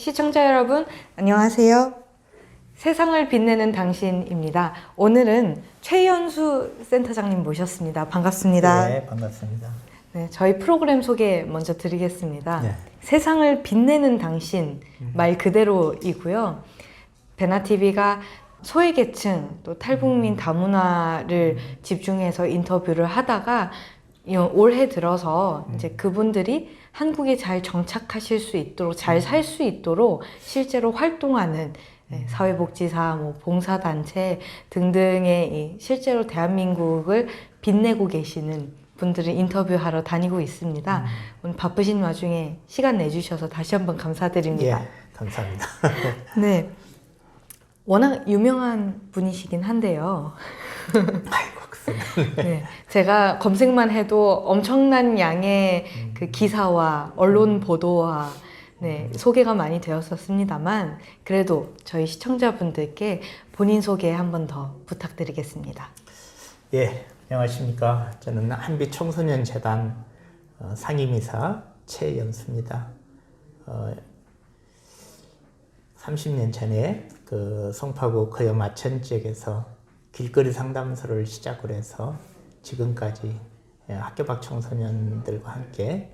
시청자 여러분, 안녕하세요. 세상을 빛내는 당신입니다. 오늘은 최연수 센터장님 모셨습니다. 반갑습니다. 네, 반갑습니다. 네, 저희 프로그램 소개 먼저 드리겠습니다. 네. 세상을 빛내는 당신 말 그대로이고요. 베나TV가 소외계층 또 탈북민 다문화를 집중해서 인터뷰를 하다가 올해 들어서 이제 그분들이 한국에 잘 정착하실 수 있도록 잘 살 수 있도록 실제로 활동하는 사회복지사, 봉사단체 등등의 실제로 대한민국을 빛내고 계시는 분들을 인터뷰하러 다니고 있습니다. 오늘 바쁘신 와중에 시간 내주셔서 다시 한번 감사드립니다. 예, 감사합니다. 네, 워낙 유명한 분이시긴 한데요. 아이고, 그렇습니다. 네, 제가 검색만 해도 엄청난 양의 그 기사와 언론 보도와 소개가 많이 되었었습니다만 그래도 저희 시청자분들께 본인 소개 한 번 더 부탁드리겠습니다. 예, 안녕하십니까. 저는 한빛청소년재단 상임이사 최연수입니다. 30년 전에 그 송파구 거여 마천 지역에서 길거리 상담소를 시작으로 해서 지금까지 학교 밖 청소년들과 함께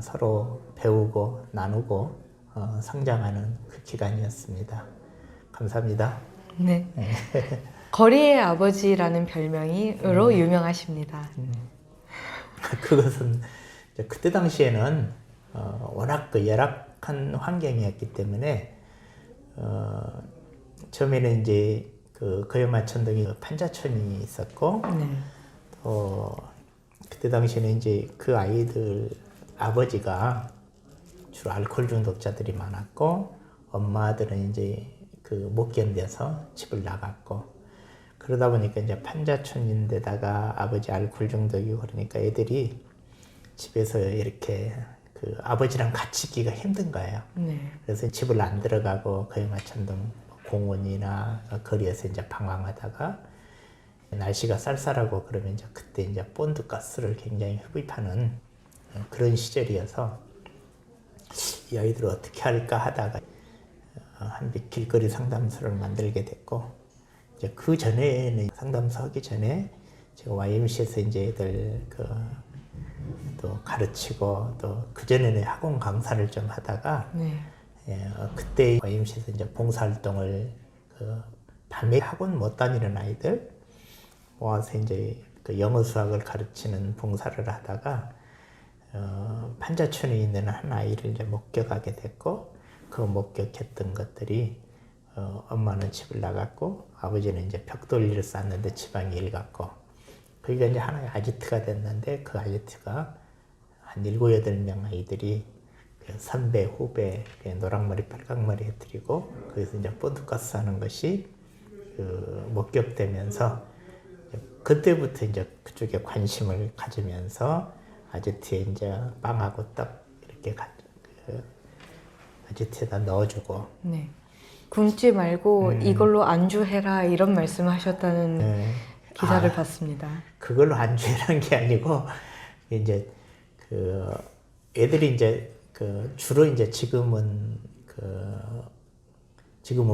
서로 배우고 나누고 성장하는 그 기간이었습니다. 감사합니다. 네. 거리의 아버지라는 별명으로 유명하십니다. 그것은 그때 당시에는 워낙 그 열악한 환경이었기 때문에 처음에는 이제 그 거여마천동에 판자촌이 있었고 또 그때 당시에는 이제 그 아이들 아버지가 주로 알코올 중독자들이 많았고 엄마들은 이제 그 못 견뎌서 집을 나갔고 그러다 보니까 이제 판자촌인데다가 아버지 알코올 중독이고 그러니까 애들이 집에서 이렇게 그 아버지랑 같이 있기가 힘든 거예요. 그래서 집을 안 들어가고 거여마천동 공원이나 거리에서 이제 방황하다가 날씨가 쌀쌀하고 그러면 이제 그때 이제 본드가스를 굉장히 흡입하는 그런 시절이어서 이 아이들을 어떻게 할까 하다가 한빛 길거리 상담소를 만들게 됐고 이제 그 전에는 상담소 하기 전에 제가 YMCA에서 이제 애들 또 가르치고 또 그 전에는 학원 강사를 좀 하다가 그때 YMCA에서 이제 봉사활동을 밤에 학원 못 다니는 아이들 모아서 이제 그 영어 수학을 가르치는 봉사를 하다가 판자촌에 있는 한 아이를 이제 목격하게 됐고 그 목격했던 것들이 엄마는 집을 나갔고 아버지는 이제 벽돌리를 쌓는데 지방에 일 갔고 그게 이제 하나의 아지트가 됐는데 그 아지트가 한 7, 8명 아이들이 선배, 후배, 노랑머리, 빨강머리 해드리고 거기서 이제 본드가스 하는 것이 목격되면서 그때부터 이제 그쪽에 관심을 가지면서 아지트에 이제 빵하고 떡 이렇게 아지트에다 넣어주고. 네. 굶지 말고 이걸로 안주해라 이런 말씀하셨다는 기사를 봤습니다. 그걸로 안주해라는 게 아니고 이제 그 애들이 이제 주로 이제 지금은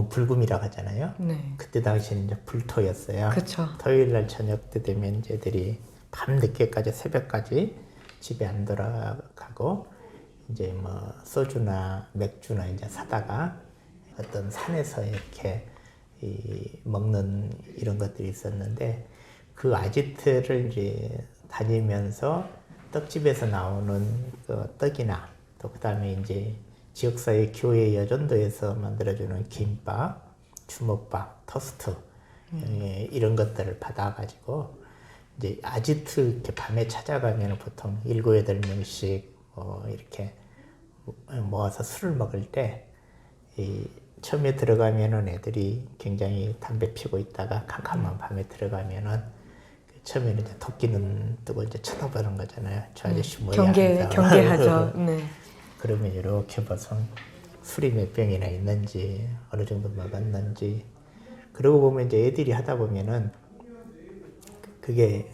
불금이라고 하잖아요. 그때 당시에는 이제 불토였어요. 그쵸. 토요일 날 저녁 때 되면 이제 애들이 밤 늦게까지 새벽까지 집에 안 돌아가고 이제 뭐 소주나 맥주나 이제 사다가 어떤 산에서 이렇게 먹는 이런 것들이 있었는데 그 아지트를 이제 다니면서 떡집에서 나오는 그 떡이나 또 그다음에 이제 지역사회 교회 여전도에서 만들어주는 김밥, 주먹밥, 토스트 이런 것들을 받아가지고 이제 아지트 이렇게 밤에 찾아가면 보통 7, 8명씩 이렇게 모아서 술을 먹을 때 처음에 들어가면은 애들이 굉장히 담배 피고 있다가 캄캄한 밤에 들어가면은 처음에는 이제 도끼는 뜨고 이제 쳐다보는 거잖아요. 저 아저씨 뭐야? 경계하죠. 그러면 이렇게 봐서 술이 몇 병이나 있는지 어느 정도 먹었는지 그러고 보면 이제 애들이 하다 보면은 그게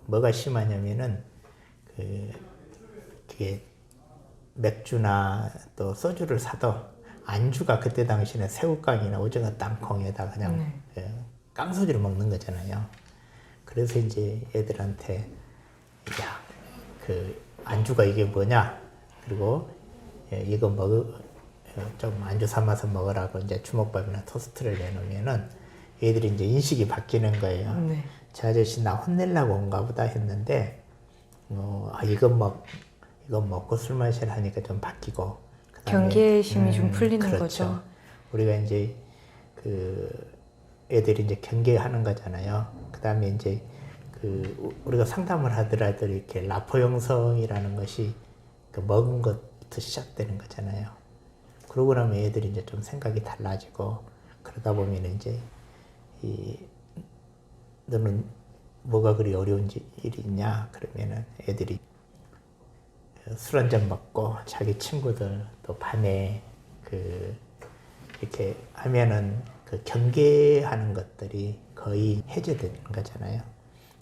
뭐가 심하냐면은 그게 맥주나 또 소주를 사도 안주가 그때 당시에는 새우깡이나 오징어 땅콩에다 그냥 깡소주를 먹는 거잖아요. 그래서 이제 애들한테 야, 그 안주가 이게 뭐냐? 그리고 이거 좀 안주 삼아서 먹으라고 이제 주먹밥이나 토스트를 내놓으면은 애들이 이제 인식이 바뀌는 거예요. 네. 저 아저씨 나 혼내려고 온가 보다 했는데 이건 먹고 술 마시라 하니까 좀 바뀌고 경계심이 좀 풀리는 그렇죠. 거죠. 우리가 이제 그 애들이 이제 경계하는 거잖아요. 그다음에 이제 우리가 상담을 하더라도 이렇게 라포 형성이라는 것이 그 먹은 것부터 시작되는 거잖아요. 그러고 나면 애들이 이제 좀 생각이 달라지고 그러다 보면 이제 너는 뭐가 그리 어려운 일이 있냐 그러면은 애들이 술 한잔 먹고 자기 친구들 또 밤에 이렇게 하면은 그 경계하는 것들이 거의 해제되는 거잖아요.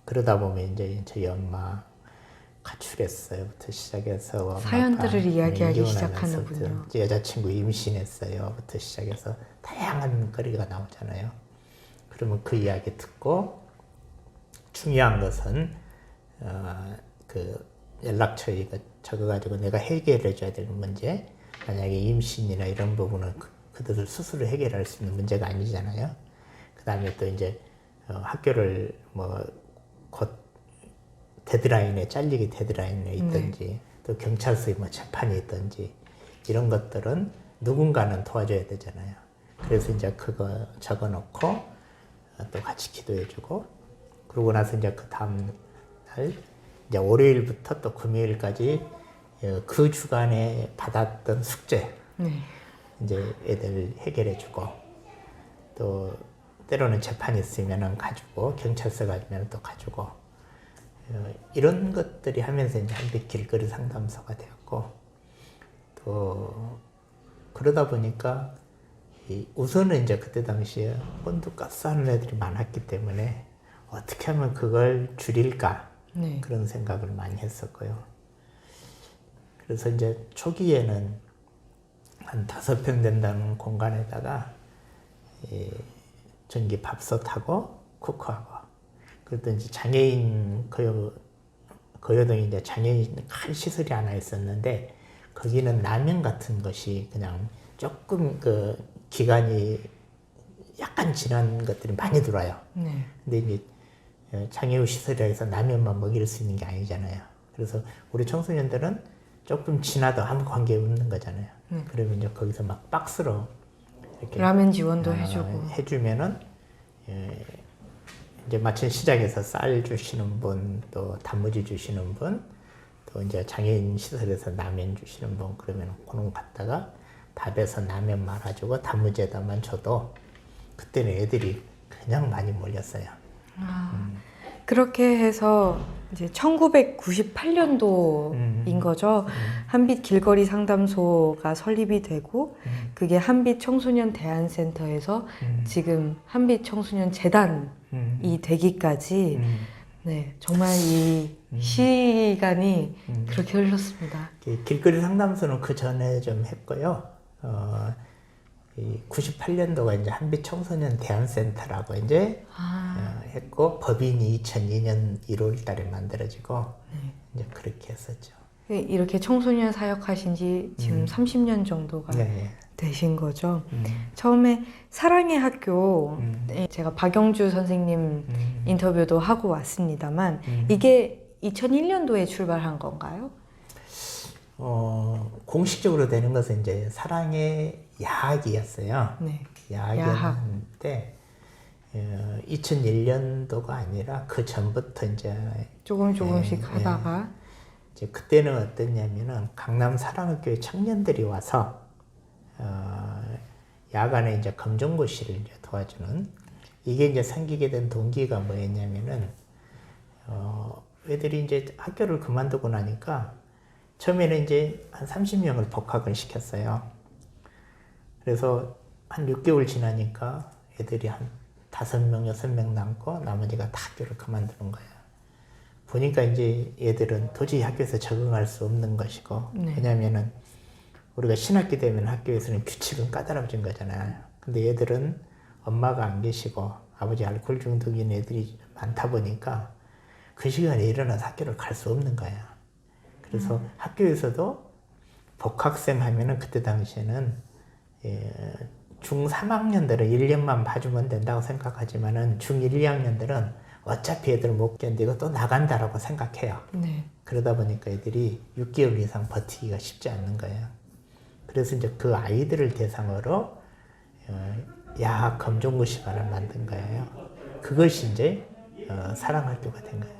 그러다 보면 이제 저희 엄마 가출했어요부터 시작해서 사연들을 이야기하기 이혼하면서부터 시작하는군요. 여자친구 임신했어요부터 시작해서 다양한 거리가 나오잖아요. 그러면 그 이야기 듣고 중요한 것은 그 연락처에 적어가지고 내가 해결해 줘야 될 문제, 만약에 임신이나 이런 부분은 그들을 스스로 해결할 수 있는 문제가 아니잖아요. 그 다음에 또 이제 학교를 곧 데드라인에 잘리기 데드라인에 있든지 또 경찰서에 재판이 있든지 이런 것들은 누군가는 도와줘야 되잖아요. 그래서 이제 그거 적어놓고 또 같이 기도해주고 그러고 나서 이제 그 다음 날 이제 월요일부터 또 금요일까지 그 주간에 받았던 숙제 이제 애들 해결해주고 또 때로는 재판이 있으면은 가지고 경찰서 가면 또 가지고 이런 것들이 하면서 이제 한빛 길거리 상담소가 되었고 또 그러다 보니까 우선은 이제 그때 당시에 혼두가스 하는 애들이 많았기 때문에 어떻게 하면 그걸 줄일까 그런 생각을 많이 했었고요. 그래서 이제 초기에는 한 5평 된다는 공간에다가 전기 밥솥하고 쿠크하고 그랬더니 이제 장애인 거여동에 이제 장애인 큰 시설이 하나 있었는데 거기는 라면 같은 것이 그냥 조금 그 기간이 약간 지난 것들이 많이 들어와요. 근데 이제 장애우 시설이라 해서 라면만 먹일 수 있는 게 아니잖아요. 그래서 우리 청소년들은 조금 지나도 아무 관계 없는 거잖아요. 그러면 이제 거기서 막 박스로 이렇게 라면 지원도 해주고 해주면은 이제 마침 시장에서 쌀 주시는 분, 또 단무지 주시는 분, 또 이제 장애인 시설에서 라면 주시는 분 그러면 그런 거 갖다가 밥에서 라면 말아주고 단무지에다만 줘도 그때는 애들이 그냥 많이 몰렸어요. 그렇게 해서 이제 1998년도인 거죠. 한빛 길거리 상담소가 설립이 되고 그게 한빛 청소년 대안센터에서 지금 한빛 청소년 재단이 되기까지 정말 이 시간이 그렇게 흘렀습니다. 길거리 상담소는 그 전에 좀 했고요. 98년도가 이제 한빛 청소년 대안센터라고 이제 했고 법인이 2002년 1월 달에 만들어지고 이제 그렇게 했었죠. 이렇게 청소년 사역하신 지 지금 30년 정도가 되신 거죠. 처음에 사랑의 학교 제가 박영주 선생님 인터뷰도 하고 왔습니다만 이게 2001년도에 출발한 건가요? 공식적으로 되는 것은 이제 사랑의 야학이었어요. 야학이었는데 2001년도가 아니라 그 전부터 이제 조금씩 하다가 이제 그때는 어땠냐면은 강남 사랑학교의 청년들이 와서 야간에 이제 검정고시를 이제 도와주는 이게 이제 생기게 된 동기가 뭐였냐면은 애들이 이제 학교를 그만두고 나니까 처음에는 이제 한 30명을 복학을 시켰어요. 그래서 한 6개월 지나니까 애들이 한 5명, 6명 남고 나머지가 다 학교를 그만두는 거예요. 보니까 이제 애들은 도저히 학교에서 적응할 수 없는 것이고 왜냐면은 우리가 신학기 되면 학교에서는 규칙은 까다로워진 거잖아요. 근데 얘들은 엄마가 안 계시고 아버지 알코올 중독인 애들이 많다 보니까 그 시간에 일어나서 학교를 갈 수 없는 거야. 그래서 학교에서도 복학생 하면은 그때 당시에는 중 3학년들은 1년만 봐주면 된다고 생각하지만은 중 1, 2학년들은 어차피 애들 못 견디고 또 나간다라고 생각해요. 네. 그러다 보니까 애들이 6개월 이상 버티기가 쉽지 않는 거예요. 그래서 이제 그 아이들을 대상으로 야학 검정고 시간을 만든 거예요. 그것이 이제 사랑학교가 된 거예요.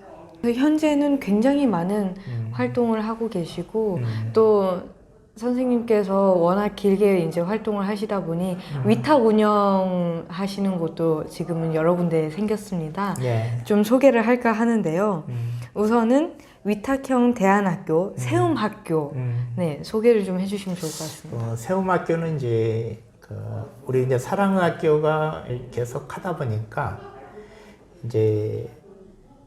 현재는 굉장히 많은 활동을 하고 계시고 또 선생님께서 워낙 길게 이제 활동을 하시다 보니 위탁 운영하시는 곳도 지금은 여러 군데 생겼습니다. 예. 좀 소개를 할까 하는데요. 우선은 위탁형 대안학교, 세움학교, 네, 소개를 좀 해주시면 좋을 것 같습니다. 세움학교는 이제 우리 이제 사랑학교가 계속 하다 보니까 이제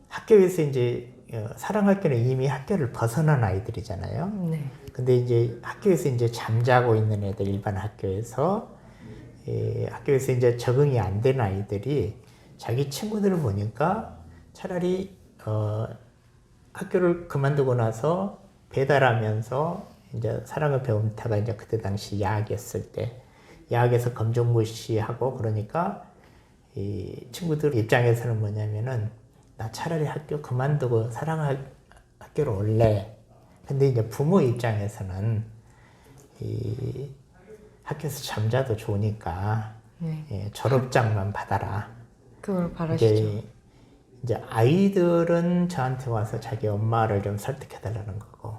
학교에서 이제 사랑학교는 이미 학교를 벗어난 아이들이잖아요. 네. 근데 이제 학교에서 이제 잠자고 있는 애들, 일반 학교에서 학교에서 이제 적응이 안 된 아이들이 자기 친구들을 보니까 차라리 학교를 그만두고 나서 배달하면서 이제 사랑을 배움타가 이제 그때 당시 야학이었을 때 야학에서 검정고시 하고 그러니까 이 친구들 입장에서는 뭐냐면은 나 차라리 학교 그만두고 사랑학교로 올래. 근데 이제 부모 입장에서는 이 학교에서 잠자도 좋으니까 네. 졸업장만 받아라. 그걸 바라시죠. 이제 아이들은 저한테 와서 자기 엄마를 좀 설득해달라는 거고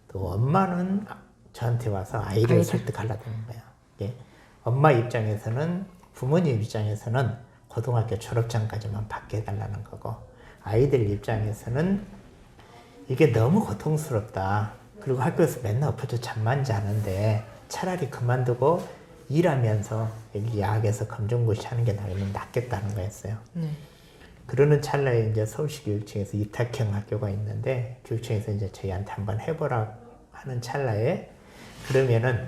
또 엄마는 저한테 와서 아이를 설득하려는 거야. 엄마 입장에서는 부모님 입장에서는 고등학교 졸업장까지만 받게 해달라는 거고 아이들 입장에서는 이게 너무 고통스럽다. 그리고 학교에서 맨날 엎어져 잠만 자는데 차라리 그만두고 일하면서 여기 야학에서 검정고시 하는 게 낫겠다는 거였어요. 그러는 찰나에 이제 서울시 교육청에서 이탁형 학교가 있는데 교육청에서 이제 저희한테 한번 해보라 하는 찰나에 그러면은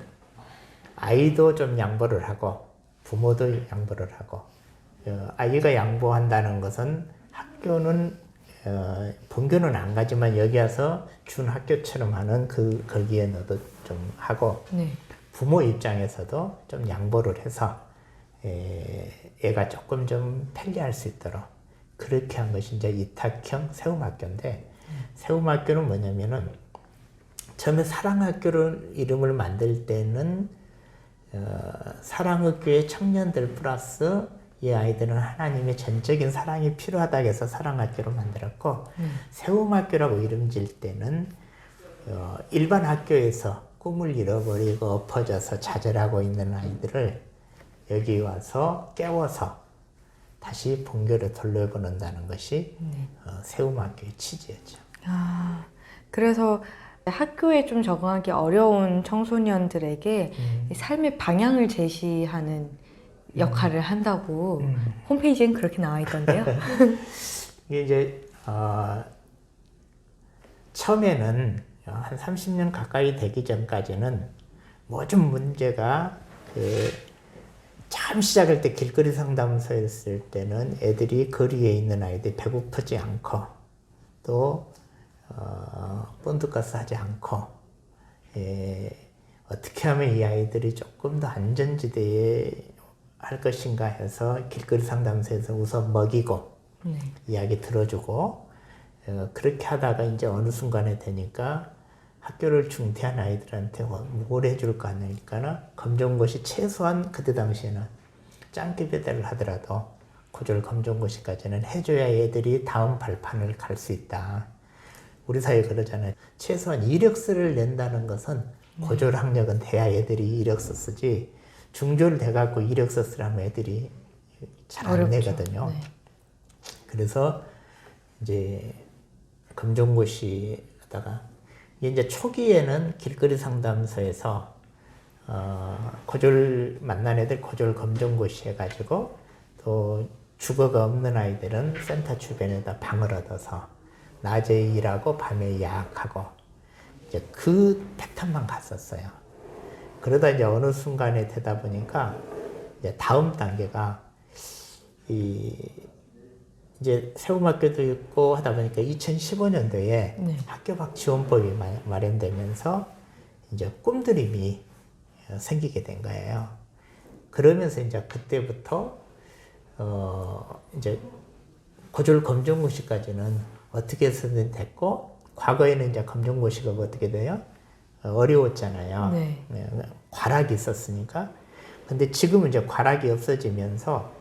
아이도 좀 양보를 하고 부모도 양보를 하고 아이가 양보한다는 것은 학교는 본교는 안 가지만 여기 와서 준 학교처럼 하는 거기에 너도 좀 하고 네. 부모 입장에서도 좀 양보를 해서 애가 조금 좀 편리할 수 있도록 그렇게 한 것이 이제 이탁형 세움학교인데 세움학교는 뭐냐면은 처음에 사랑학교를 이름을 만들 때는 사랑학교의 청년들 플러스 이 아이들은 하나님의 전적인 사랑이 필요하다고 해서 사랑학교로 만들었고 세움학교라고 이름 질 때는 일반 학교에서 꿈을 잃어버리고 엎어져서 좌절하고 있는 아이들을 여기 와서 깨워서 다시 본교로 돌려보낸다는 것이 세움학교의 취지였죠. 그래서 학교에 좀 적응하기 어려운 청소년들에게 삶의 방향을 제시하는 역할을 한다고 홈페이지엔 그렇게 나와 있던데요. 이게 이제 처음에는 한 30년 가까이 되기 전까지는 모든 문제가 처음 시작할 때 길거리 상담소였을 때는 애들이 거리에 있는 아이들이 배고프지 않고 또 본드가스 하지 않고 어떻게 하면 이 아이들이 조금 더 안전지대에 할 것인가 해서 길거리 상담소에서 우선 먹이고 이야기 들어주고 그렇게 하다가 이제 어느 순간에 되니까 학교를 중퇴한 아이들한테 뭘 해줄까 하니까 검정고시 최소한 그때 당시에는 짱기 배달을 하더라도 고졸 검정고시까지는 해줘야 애들이 다음 발판을 갈 수 있다. 우리 사회 그러잖아요. 최소한 이력서를 낸다는 것은 고졸 학력은 돼야 애들이 이력서 쓰지 중졸 돼갖고 이력서 쓰라면 애들이 잘 안 내거든요. 그래서 이제 검정고시 하다가 이제 초기에는 길거리 상담소에서 고졸 만난 애들 고졸 검정고시 해가지고 또 주거가 없는 아이들은 센터 주변에다 방을 얻어서 낮에 일하고 밤에 야학하고 이제 그 패턴만 갔었어요. 그러다 이제 어느 순간에 되다 보니까 이제 다음 단계가 이제 세움학교도 있고 하다 보니까 2015년도에 학교 밖 지원법이 마련되면서 이제 꿈드림이 생기게 된 거예요. 그러면서 이제 그때부터 이제 고졸 검정고시까지는 어떻게 해서든 됐고, 과거에는 이제 검정고시가 어떻게 돼요? 어려웠잖아요. 네. 과락이 있었으니까. 근데 지금은 이제 과락이 없어지면서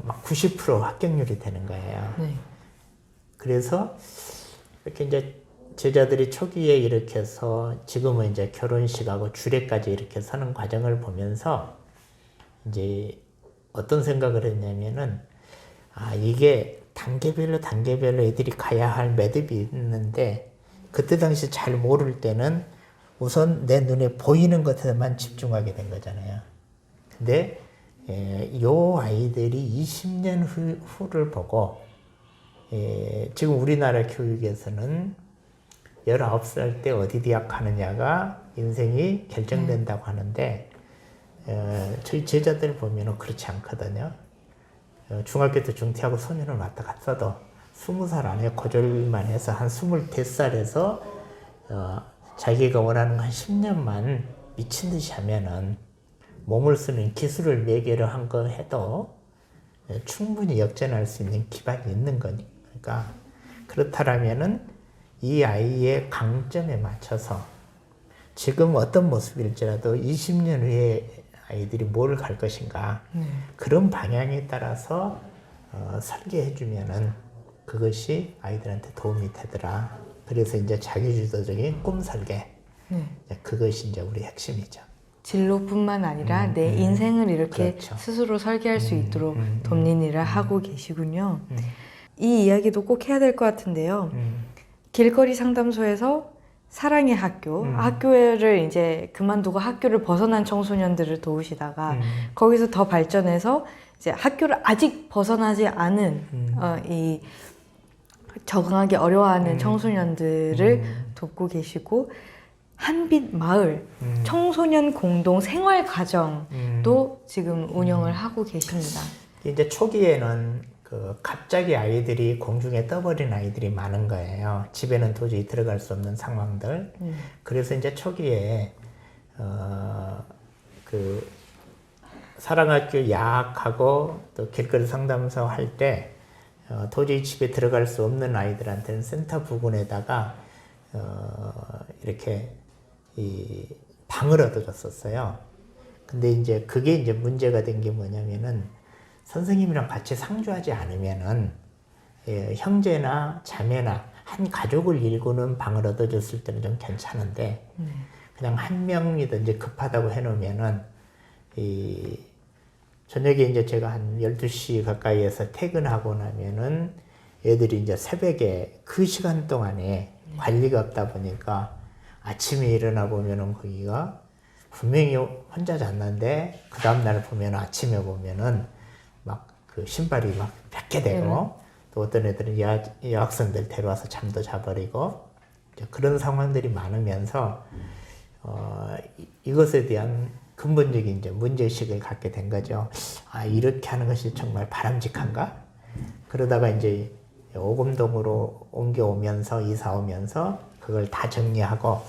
막 90% 합격률이 되는 거예요. 네. 그래서 이렇게 이제 제자들이 초기에 이렇게 해서 지금은 이제 결혼식하고 주례까지 이렇게 서는 과정을 보면서 이제 어떤 생각을 했냐면은, 이게 단계별로 애들이 가야 할 매듭이 있는데, 그때 당시 잘 모를 때는 우선 내 눈에 보이는 것에만 집중하게 된 거잖아요. 근데 요 아이들이 20년 후를 보고, 지금 우리나라 교육에서는 19살 때 어디 대학 가느냐가 인생이 결정된다고 하는데, 저희 제자들 보면은 그렇지 않거든요. 중학교 때 중퇴하고 소년을 왔다 갔어도 20살 안에 고졸만 해서 한 25살에서 자기가 원하는 한 10년만 미친 듯이 하면은 몸을 쓰는 기술을 매개로 한 거 해도 충분히 역전할 수 있는 기반이 있는 거니까, 그렇다면은 이 아이의 강점에 맞춰서 지금 어떤 모습일지라도 20년 후에 아이들이 뭘 갈 것인가, 그런 방향에 따라서 설계해주면은 그것이 아이들한테 도움이 되더라. 그래서 이제 자기주도적인 꿈 설계, 그것이 이제 우리 핵심이죠. 진로뿐만 아니라 내 인생을 이렇게 그렇죠. 스스로 설계할 수 있도록 돕는 일을 하고 계시군요. 이 이야기도 꼭 해야 될 것 같은데요. 길거리 상담소에서 사랑의 학교, 학교를 이제 그만두고 학교를 벗어난 청소년들을 도우시다가 거기서 더 발전해서 이제 학교를 아직 벗어나지 않은 이 적응하기 어려워하는 청소년들을 돕고 계시고, 한빛 마을 청소년 공동 생활 가정도 지금 운영을 하고 계십니다. 이제 초기에는 갑자기 아이들이 공중에 떠버린 아이들이 많은 거예요. 집에는 도저히 들어갈 수 없는 상황들. 그래서 이제 초기에 사랑학교 야학하고 또 길거리 상담소 할 때 도저히 집에 들어갈 수 없는 아이들한테는 센터 부근에다가 이렇게 방을 얻어줬었어요. 근데 이제 그게 이제 문제가 된 게 뭐냐면은, 선생님이랑 같이 상주하지 않으면은 형제나 자매나 한 가족을 일구는 방을 얻어줬을 때는 좀 괜찮은데, 그냥 한 명이든지 급하다고 해놓으면은 저녁에 이제 제가 한 12시 가까이에서 퇴근하고 나면은 애들이 이제 새벽에 그 시간 동안에 관리가 없다 보니까 아침에 일어나 보면은 거기가 분명히 혼자 잤는데, 그 다음날 보면 아침에 보면은 막 그 신발이 막 벗게 되고, 또 어떤 애들은 여학생들 데려와서 잠도 자버리고, 그런 상황들이 많으면서 이것에 대한 근본적인 이제 문제의식을 갖게 된 거죠. 이렇게 하는 것이 정말 바람직한가? 그러다가 이제 오금동으로 옮겨오면서, 이사 오면서 그걸 다 정리하고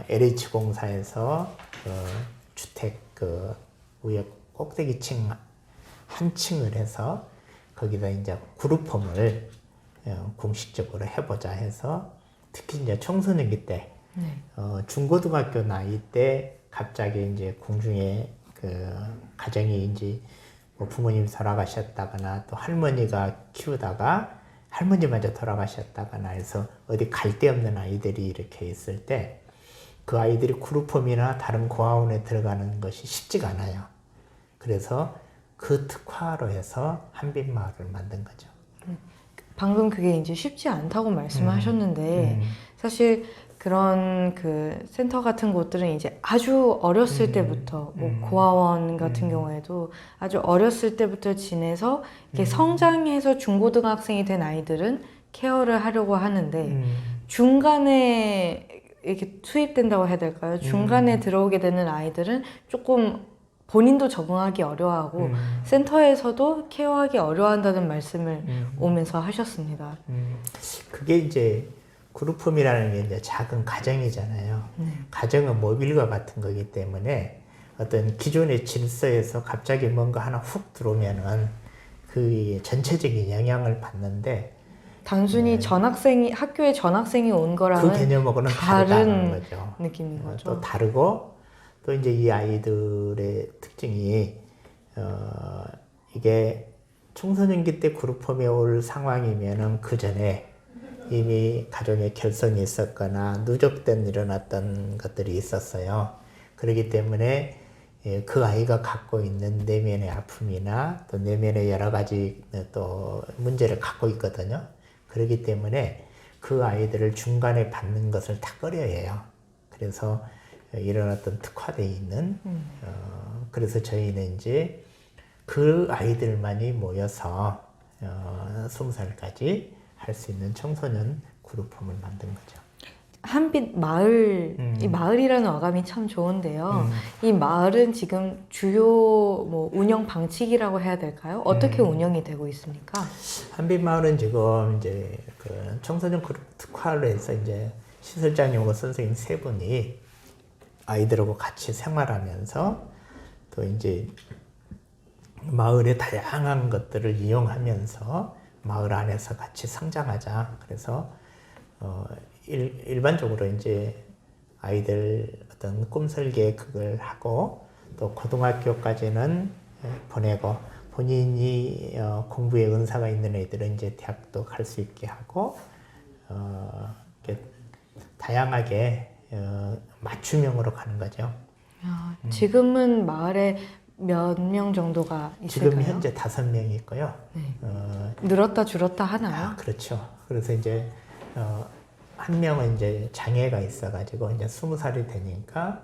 LH공사에서 주택 위에 꼭대기층 한 층을 해서 거기다 이제 그룹홈을 공식적으로 해보자 해서, 특히 이제 청소년기 때 중고등학교 나이 때 갑자기 이제 공중에 가정이 이제 뭐 부모님이 돌아가셨다거나 또 할머니가 키우다가 할머니마저 돌아가셨다거나 해서 어디 갈 데 없는 아이들이 이렇게 있을 때, 그 아이들이 그룹홈이나 다른 고아원에 들어가는 것이 쉽지가 않아요. 그래서 그 특화로 해서 한빛마을을 만든 거죠. 방금 그게 이제 쉽지 않다고 말씀하셨는데, 사실 그런 그 센터 같은 곳들은 이제 아주 어렸을 때부터, 뭐 고아원 같은 경우에도 아주 어렸을 때부터 지내서 이렇게 성장해서 중고등학생이 된 아이들은 케어를 하려고 하는데, 중간에 이렇게 투입된다고 해야 될까요? 중간에 들어오게 되는 아이들은 조금 본인도 적응하기 어려워하고 센터에서도 케어하기 어려워한다는 말씀을 오면서 하셨습니다. 그게 이제 그룹홈이라는 게 이제 작은 가정이잖아요. 가정은 모빌과 같은 거기 때문에 어떤 기존의 질서에서 갑자기 뭔가 하나 훅 들어오면은 그 전체적인 영향을 받는데 단순히 학교에 전학생이 온 거랑은 그 개념하고는 다르다는 거죠. 느낌인 거죠. 또 다르고 또 이제 이 아이들의 특징이 이게 청소년기 때 그룹홈에 올 상황이면은 그 전에 이미 가정에 결손이 있었거나 누적된 일어났던 것들이 있었어요. 그렇기 때문에 그 아이가 갖고 있는 내면의 아픔이나 또 내면의 여러 가지 또 문제를 갖고 있거든요. 그렇기 때문에 그 아이들을 중간에 받는 것을 다 꺼려해요. 그래서 이런 어떤 특화되어 있는 그래서 저희는 이제 그 아이들만이 모여서 20살까지 할 수 있는 청소년 그룹홈을 만든 거죠. 한빛 마을, 이 마을이라는 어감이 참 좋은데요. 이 마을은 지금 주요 뭐 운영 방식이라고 해야 될까요? 어떻게 운영이 되고 있습니까? 한빛마을은 지금 이제 그 청소년 그룹 특화를 해서 이제 시설장님하고 선생님 세 분이 아이들하고 같이 생활하면서 또 이제 마을의 다양한 것들을 이용하면서 마을 안에서 같이 성장하자. 그래서 일반적으로 이제 아이들 어떤 꿈 설계 그걸 하고 또 고등학교까지는 보내고 본인이 공부에 은사가 있는 애들은 이제 대학도 갈 수 있게 하고 이렇게 다양하게 맞춤형으로 가는 거죠. 지금은 마을에 몇 명 정도가 있을까요? 지금 현재 5명이 있고요. 네. 늘었다 줄었다 하나요? 그렇죠. 그래서 이제 한 명은 이제 장애가 있어가지고 이제 20살이 되니까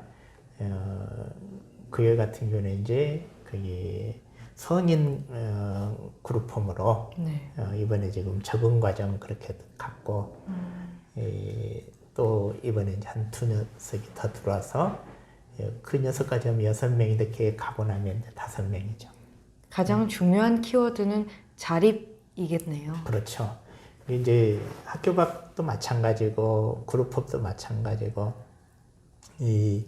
그 애 같은 경우는 이제 그게 성인 그룹홈으로 네. 이번에 지금 적응 과정 그렇게 갔고 또 이번에 이제 한 2녀석이 더 들어와서 그 녀석까지 하면 6명이 이렇게 가고 나면 이제 5명이죠. 가장 중요한 키워드는 자립이겠네요. 그렇죠. 이제 학교 밖도 마찬가지고 그룹업도 마찬가지고 이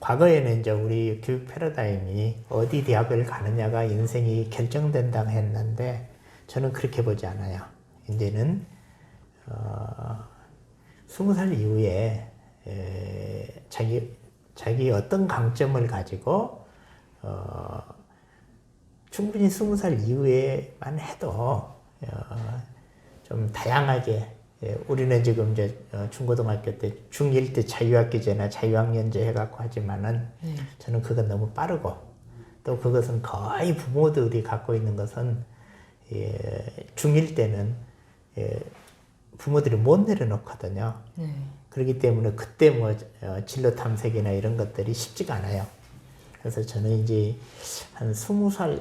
과거에는 이제 우리 교육 패러다임이 어디 대학을 가느냐가 인생이 결정된다고 했는데 저는 그렇게 보지 않아요. 이제는 20살 이후에 자기 어떤 강점을 가지고 충분히 20살 이후에만 해도 좀 다양하게 우리는 지금 이제 중고등학교 때 중1 때 자유학기제나 자유학년제 해갖고 하지만은 저는 그건 너무 빠르고 또 그것은 거의 부모들이 갖고 있는 것은 중1 때는 부모들이 못 내려놓거든요. 그렇기 때문에 그때 뭐 진로 탐색이나 이런 것들이 쉽지가 않아요. 그래서 저는 이제 한 20살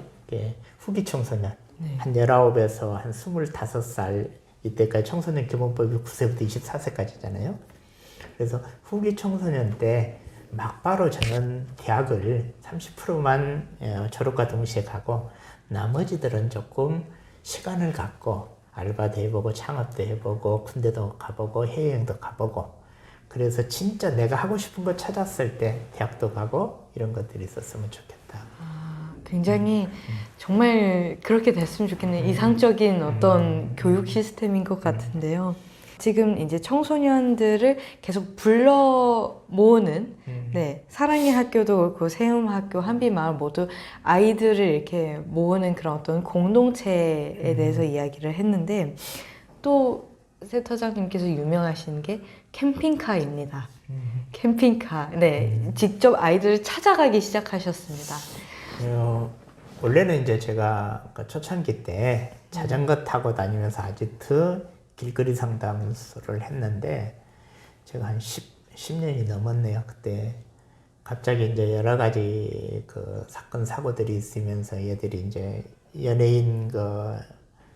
후기 청소년 한 19에서 한 25살 이때까지 청소년 기본법이 9세부터 24세까지잖아요. 그래서 후기 청소년 때 막바로 저는 대학을 30%만 졸업과 동시에 가고 나머지들은 조금 시간을 갖고 알바도 해보고 창업도 해보고 군대도 가보고 해외여행도 가보고 그래서 진짜 내가 하고 싶은 거 찾았을 때 대학도 가고 이런 것들이 있었으면 좋겠다. 굉장히 정말 그렇게 됐으면 좋겠는 이상적인 어떤 교육 시스템인 것 같은데요. 지금 이제 청소년들을 계속 불러 모으는 사랑의 학교도 그렇고 세움학교, 한빛마을 모두 아이들을 이렇게 모으는 그런 어떤 공동체에 대해서 이야기를 했는데 또 센터장님께서 유명하신 게 캠핑카입니다. 캠핑카. 직접 아이들을 찾아가기 시작하셨습니다. 원래는 이제 제가 초창기 때 자전거 타고 다니면서 아지트 길거리 상담소를 했는데 제가 한 10년이 넘었네요. 그때 갑자기 이제 여러 가지 그 사건 사고들이 있으면서 얘들이 이제 연예인 그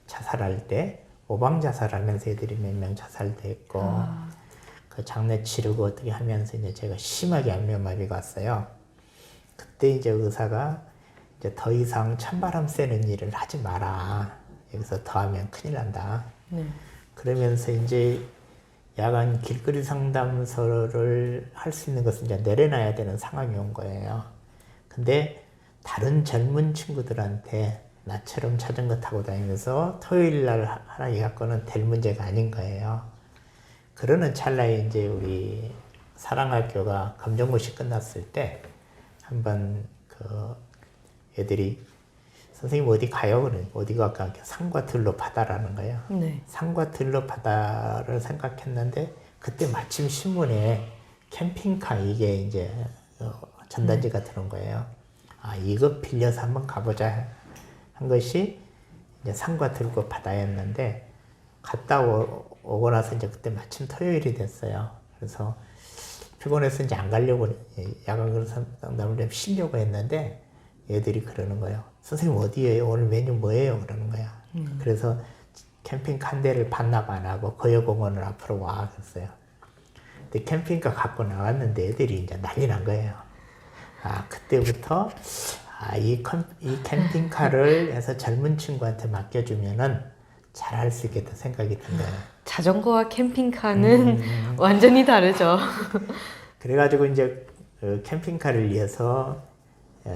자살할 때 오방 자살하면서 애들이 몇 명 자살됐고 그 장례 치르고 어떻게 하면서 이제 제가 심하게 안면마비가 왔어요. 그때 이제 의사가 이제 더 이상 찬바람 쐬는 일을 하지 마라. 여기서 더 하면 큰일 난다. 네. 그러면서 이제 야간 길거리 상담소를 할 수 있는 것은 이제 내려놔야 되는 상황이 온 거예요. 근데 다른 젊은 친구들한테 나처럼 자전거 타고 다니면서 토요일 날 하나 갖고는 될 문제가 아닌 거예요. 그러는 찰나에 이제 우리 사랑학교가 검정고시 끝났을 때 한번 그 애들이 선생님 어디 가요? 그래. 어디 갈까? 산과 들로 바다라는 거예요. 네. 산과 들로 바다를 생각했는데 그때 마침 신문에 캠핑카 이게 이제 전단지가 들어온 거예요. 아, 이거 빌려서 한번 가보자 한 것이 이제 산과 들고 바다였는데 갔다 오고 나서 이제 그때 마침 토요일이 됐어요. 그래서 피곤해서 이제 안 가려고 야간 상담을 좀 쉬려고 했는데 애들이 그러는 거예요. 선생님 어디에요? 오늘 메뉴 뭐예요? 그러는 거야. 그래서 캠핑카 한 대를 반납 안 하고 거여공원을 앞으로 와 그랬어요. 근데 캠핑카 갖고 나왔는데 애들이 이제 난리 난 거예요. 아, 그때부터 이 캠핑카를 해서 젊은 친구한테 맡겨주면은 잘할 수 있겠다 생각이 든 거예요. 자전거와 캠핑카는 완전히 다르죠. 그래가지고 이제 그 캠핑카를 위해서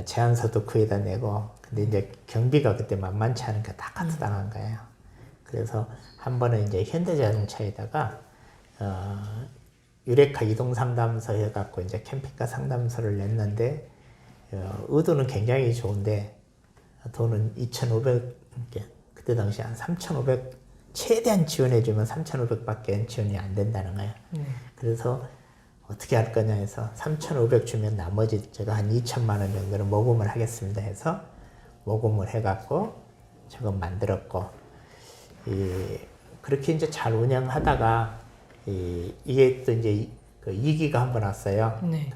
제안서도 구해다 내고, 근데 이제 경비가 그때 만만치 않으니까 다 카트당한 거예요. 그래서 한 번은 이제 현대자동차에다가 유레카 이동상담소 해갖고 이제 캠핑카 상담소를 냈는데 의도는 굉장히 좋은데 돈은 2,500개, 그때 당시 한 3,500 최대한 지원해주면 3,500밖에 지원이 안 된다는 거예요. 그래서 어떻게 할 거냐 해서 3,500 주면 나머지 제가 한 2천만 원 정도는 모금을 하겠습니다 해서 모금을 해갖고 저거 만들었고, 그렇게 이제 잘 운영하다가 이게 또 이제 그 위기가 한 번 왔어요. 네.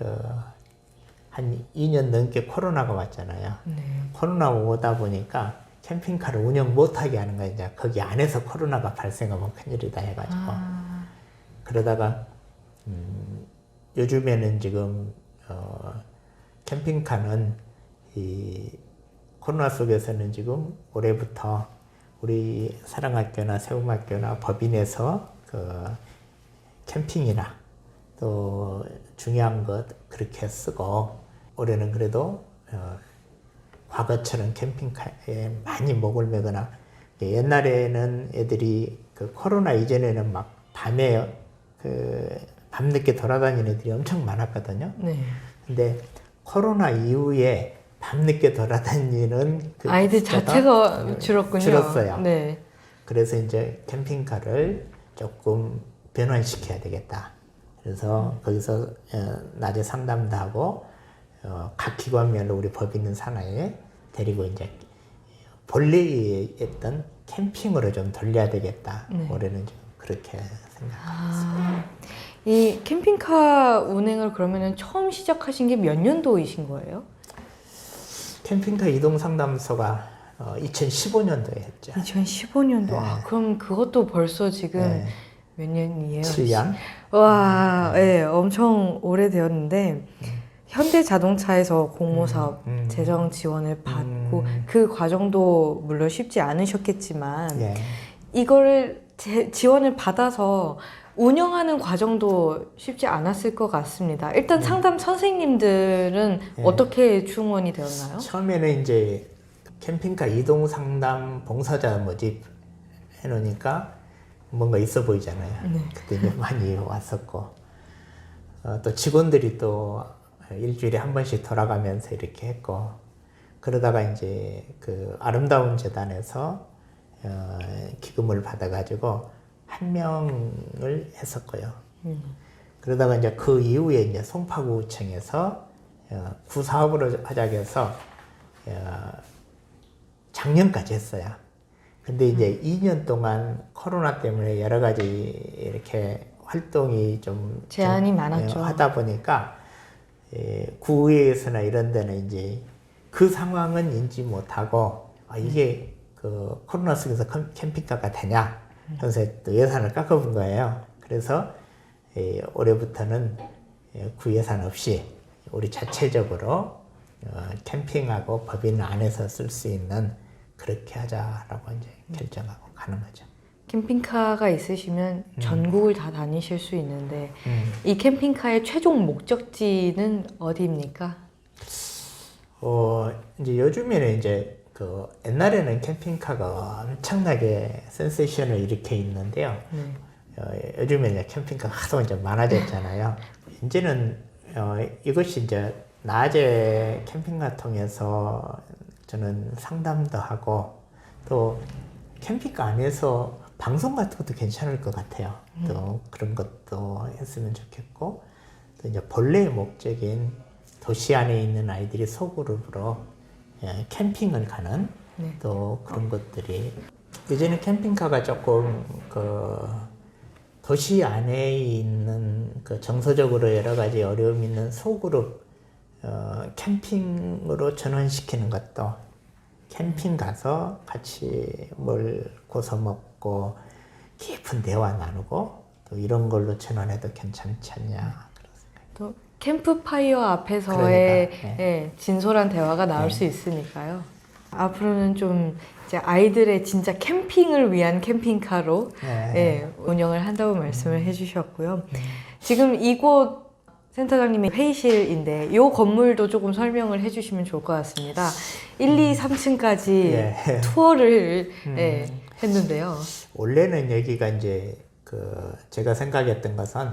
한 2년 넘게 코로나가 왔잖아요. 네. 코로나 오다 보니까 캠핑카를 운영 못하게 하는 거예요. 이제 거기 안에서 코로나가 발생하면 큰일이다 해가지고. 그러다가 요즘에는 지금 캠핑카는 이 코로나 속에서는 지금 올해부터 우리 사랑학교나 세움학교나 법인에서 그 캠핑이나 또 중요한 것 그렇게 쓰고, 올해는 그래도 과거처럼 캠핑카에 많이 목을 매거나, 옛날에는 애들이 그 코로나 이전에는 막 밤에 밤늦게 돌아다니는 애들이 엄청 많았거든요. 네. 근데 코로나 이후에 밤늦게 돌아다니는 그 아이들 숫자가 자체가 줄었군요. 줄었어요. 네. 그래서 이제 캠핑카를 조금 변환시켜야 되겠다. 그래서 거기서 낮에 상담도 하고 각 기관별로 우리 법인은 산하에 데리고 이제 본래 했던 캠핑으로 좀 돌려야 되겠다. 네. 올해는 좀 그렇게 생각하고 있습니다. 이 캠핑카 운행을 그러면은 처음 시작하신 게 몇 년도이신 거예요? 캠핑카 이동상담소가 2015년도에 했죠. 2015년도. 네. 아, 그럼 그것도 벌써 지금 네. 몇 년이에요? 7년? 와, 네, 엄청 오래되었는데 현대자동차에서 공모사업 재정 지원을 받고 그 과정도 물론 쉽지 않으셨겠지만 예. 이거를 지원을 받아서 운영하는 과정도 쉽지 않았을 것 같습니다. 일단 상담 선생님들은 어떻게 충원이 되었나요? 처음에는 이제 캠핑카 이동상담 봉사자 모집 해놓으니까 뭔가 있어 보이잖아요. 네. 그때 이제 많이 왔었고, 또 직원들이 또 일주일에 한 번씩 돌아가면서 이렇게 했고, 그러다가 이제 그 아름다운 재단에서 기금을 받아가지고 한 명을 했었고요. 그러다가 이제 그 이후에 이제 송파구청에서 구사업으로 하자고 해서 작년까지 했어요. 근데 이제 2년 동안 코로나 때문에 여러 가지 이렇게 활동이 좀 제한이 많았죠. 하다 보니까 구의회에서나 이런 데는 이제 그 상황은 인지 못하고 이게 그 코로나 속에서 캠핑카가 되냐? 그래서 또 예산을 깎아본 거예요. 그래서 올해부터는 구 예산 없이 우리 자체적으로 캠핑하고 법인 안에서 쓸 수 있는 그렇게 하자라고 이제 결정하고 가는 거죠. 캠핑카가 있으시면 전국을 다 다니실 수 있는데 이 캠핑카의 최종 목적지는 어디입니까? 이제 요즘에는 이제 그 옛날에는 캠핑카가 엄청나게 센세이션을 일으켜 있는데요. 요즘에 이제 캠핑카가 하도 이제 많아졌잖아요. 이제는 이것이 이제 낮에 캠핑카 통해서 저는 상담도 하고 또 캠핑카 안에서 방송 같은 것도 괜찮을 것 같아요. 또 그런 것도 했으면 좋겠고 또 이제 본래의 목적인 도시 안에 있는 아이들이 소그룹으로 캠핑을 가는 또 그런 것들이 예전에 캠핑카가 조금 그 도시 안에 있는 그 정서적으로 여러 가지 어려움이 있는 소그룹 캠핑으로 전환시키는 것도 캠핑 가서 같이 뭘 고서 먹고 깊은 대화 나누고 또 이런 걸로 전환해도 괜찮지 않냐 그런 생각. 또 캠프파이어 앞에서의 그러니까, 진솔한 대화가 나올 수 있으니까요. 앞으로는 좀 이제 아이들의 진짜 캠핑을 위한 캠핑카로 운영을 한다고 말씀을 해주셨고요. 지금 이곳 센터장님의 회의실인데 이 건물도 조금 설명을 해주시면 좋을 것 같습니다. 1, 2, 3층까지 투어를 했는데요. 원래는 여기가 이제 그 제가 생각했던 것은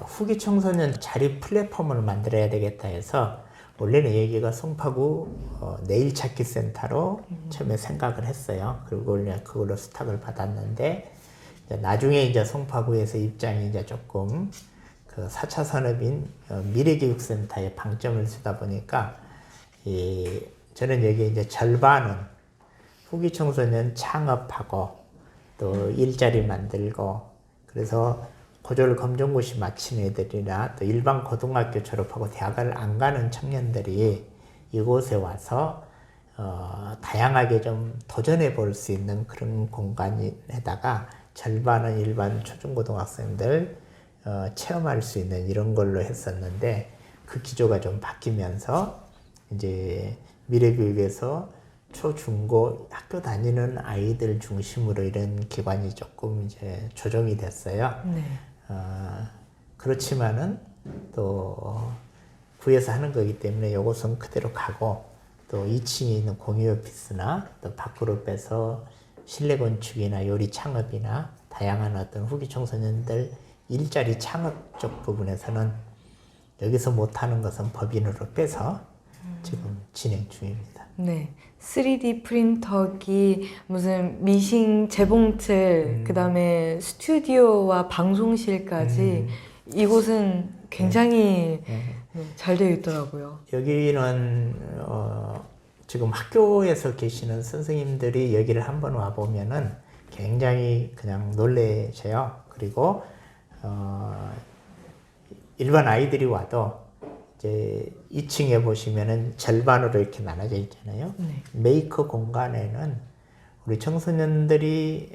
후기 청소년 자립 플랫폼을 만들어야 되겠다 해서 원래는 여기가 송파구 내일 찾기 센터로 처음에 생각을 했어요. 그리고 원래 그걸로 스탁을 받았는데 나중에 이제 송파구에서 입장이 이제 조금 그 4차 산업인 미래교육센터에 방점을 쓰다 보니까 저는 여기 이제 절반은 후기 청소년 창업하고 또 일자리 만들고 그래서 고졸 검정고시 마친 애들이나 또 일반 고등학교 졸업하고 대학을 안 가는 청년들이 이곳에 와서 다양하게 좀 도전해 볼 수 있는 그런 공간에다가 절반은 일반 초중고등학생들 체험할 수 있는 이런 걸로 했었는데 그 기조가 좀 바뀌면서 이제 미래교육에서 초중고 학교 다니는 아이들 중심으로 이런 기관이 조금 이제 조정이 됐어요. 그렇지만은 또 구에서 하는 거기 때문에 이것은 그대로 가고 또 2층에 있는 공유 오피스나 또 밖으로 빼서 실내 건축이나 요리 창업이나 다양한 어떤 후기 청소년들 일자리 창업 쪽 부분에서는 여기서 못하는 것은 법인으로 빼서 지금 진행 중입니다. 네, 3D 프린터기, 무슨 미싱 재봉틀, 그 다음에 스튜디오와 방송실까지 이곳은 굉장히 잘 되어 있더라고요. 여기는 지금 학교에서 계시는 선생님들이 여기를 한번 와보면은 굉장히 그냥 놀라셔요. 그리고 일반 아이들이 와도 이제 2층에 보시면은 절반으로 이렇게 나눠져 있잖아요. 메이커 공간에는 우리 청소년들이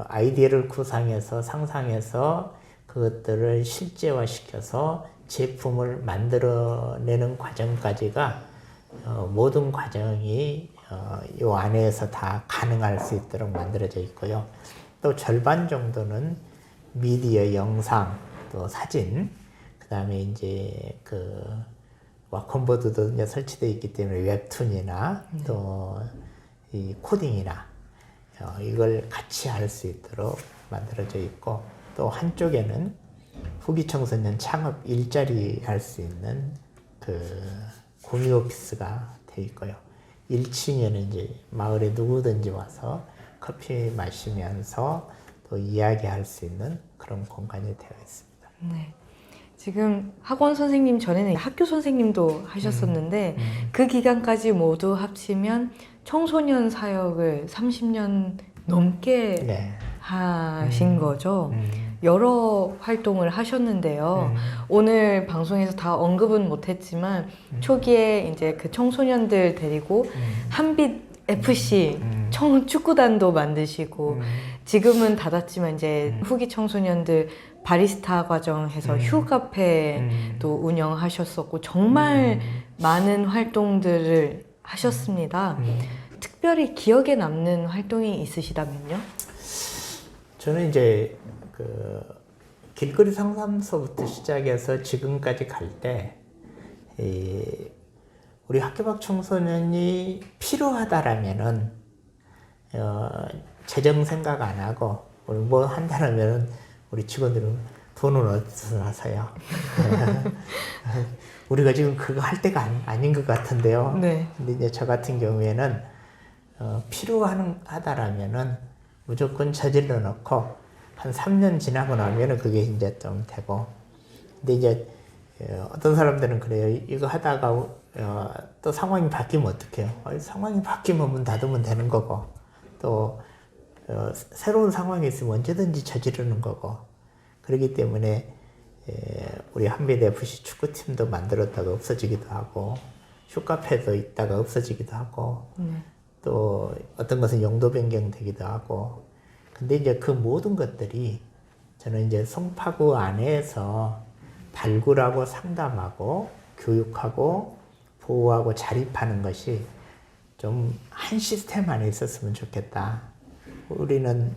아이디어를 구상해서 상상해서 그것들을 실제화시켜서 제품을 만들어내는 과정까지가 모든 과정이 이 안에서 다 가능할 수 있도록 만들어져 있고요. 또 절반 정도는 미디어, 영상, 또 사진, 그 다음에 이제 그 와컨보드도 이제 설치되어 있기 때문에 웹툰이나 또 이 코딩이나 이걸 같이 할 수 있도록 만들어져 있고 또 한쪽에는 후기 청소년 창업 일자리 할 수 있는 그 공유 오피스가 되어 있고요. 1층에는 이제 마을에 누구든지 와서 커피 마시면서 또 이야기할 수 있는 그런 공간이 되어 있습니다. 네. 지금 학원 선생님 전에는 학교 선생님도 하셨었는데 그 기간까지 모두 합치면 청소년 사역을 30년 넘게 하신 거죠. 여러 활동을 하셨는데요. 오늘 방송에서 다 언급은 못했지만 초기에 이제 그 청소년들 데리고 한빛 FC 축구단도 만드시고 지금은 닫았지만 이제 후기 청소년들 바리스타 과정에서 휴카페도 운영하셨었고 정말 많은 활동들을 하셨습니다. 특별히 기억에 남는 활동이 있으시다면요? 저는 이제 그 길거리 상담소부터 시작해서 지금까지 갈 때 우리 학교 밖 청소년이 필요하다라면은 재정 생각 안 하고 뭐 한다라면은 우리 직원들은 돈을 어디서 나서요? 우리가 지금 그거 할 때가 아닌 것 같은데요. 네. 근데 이제 저 같은 경우에는 필요하다라면은 무조건 저질러 놓고 한 3년 지나고 나면은 그게 이제 좀 되고. 근데 이제 어떤 사람들은 그래요. 이거 하다가 또 상황이 바뀌면 어떡해요? 상황이 바뀌면 문 닫으면 되는 거고 또 새로운 상황이 있으면 언제든지 저지르는 거고. 그렇기 때문에 우리 한빛 FC 축구팀도 만들었다가 없어지기도 하고 슈카페도 있다가 없어지기도 하고 또 어떤 것은 용도 변경되기도 하고. 근데 이제 그 모든 것들이 저는 이제 송파구 안에서 발굴하고 상담하고 교육하고 보호하고 자립하는 것이 좀 한 시스템 안에 있었으면 좋겠다. 우리는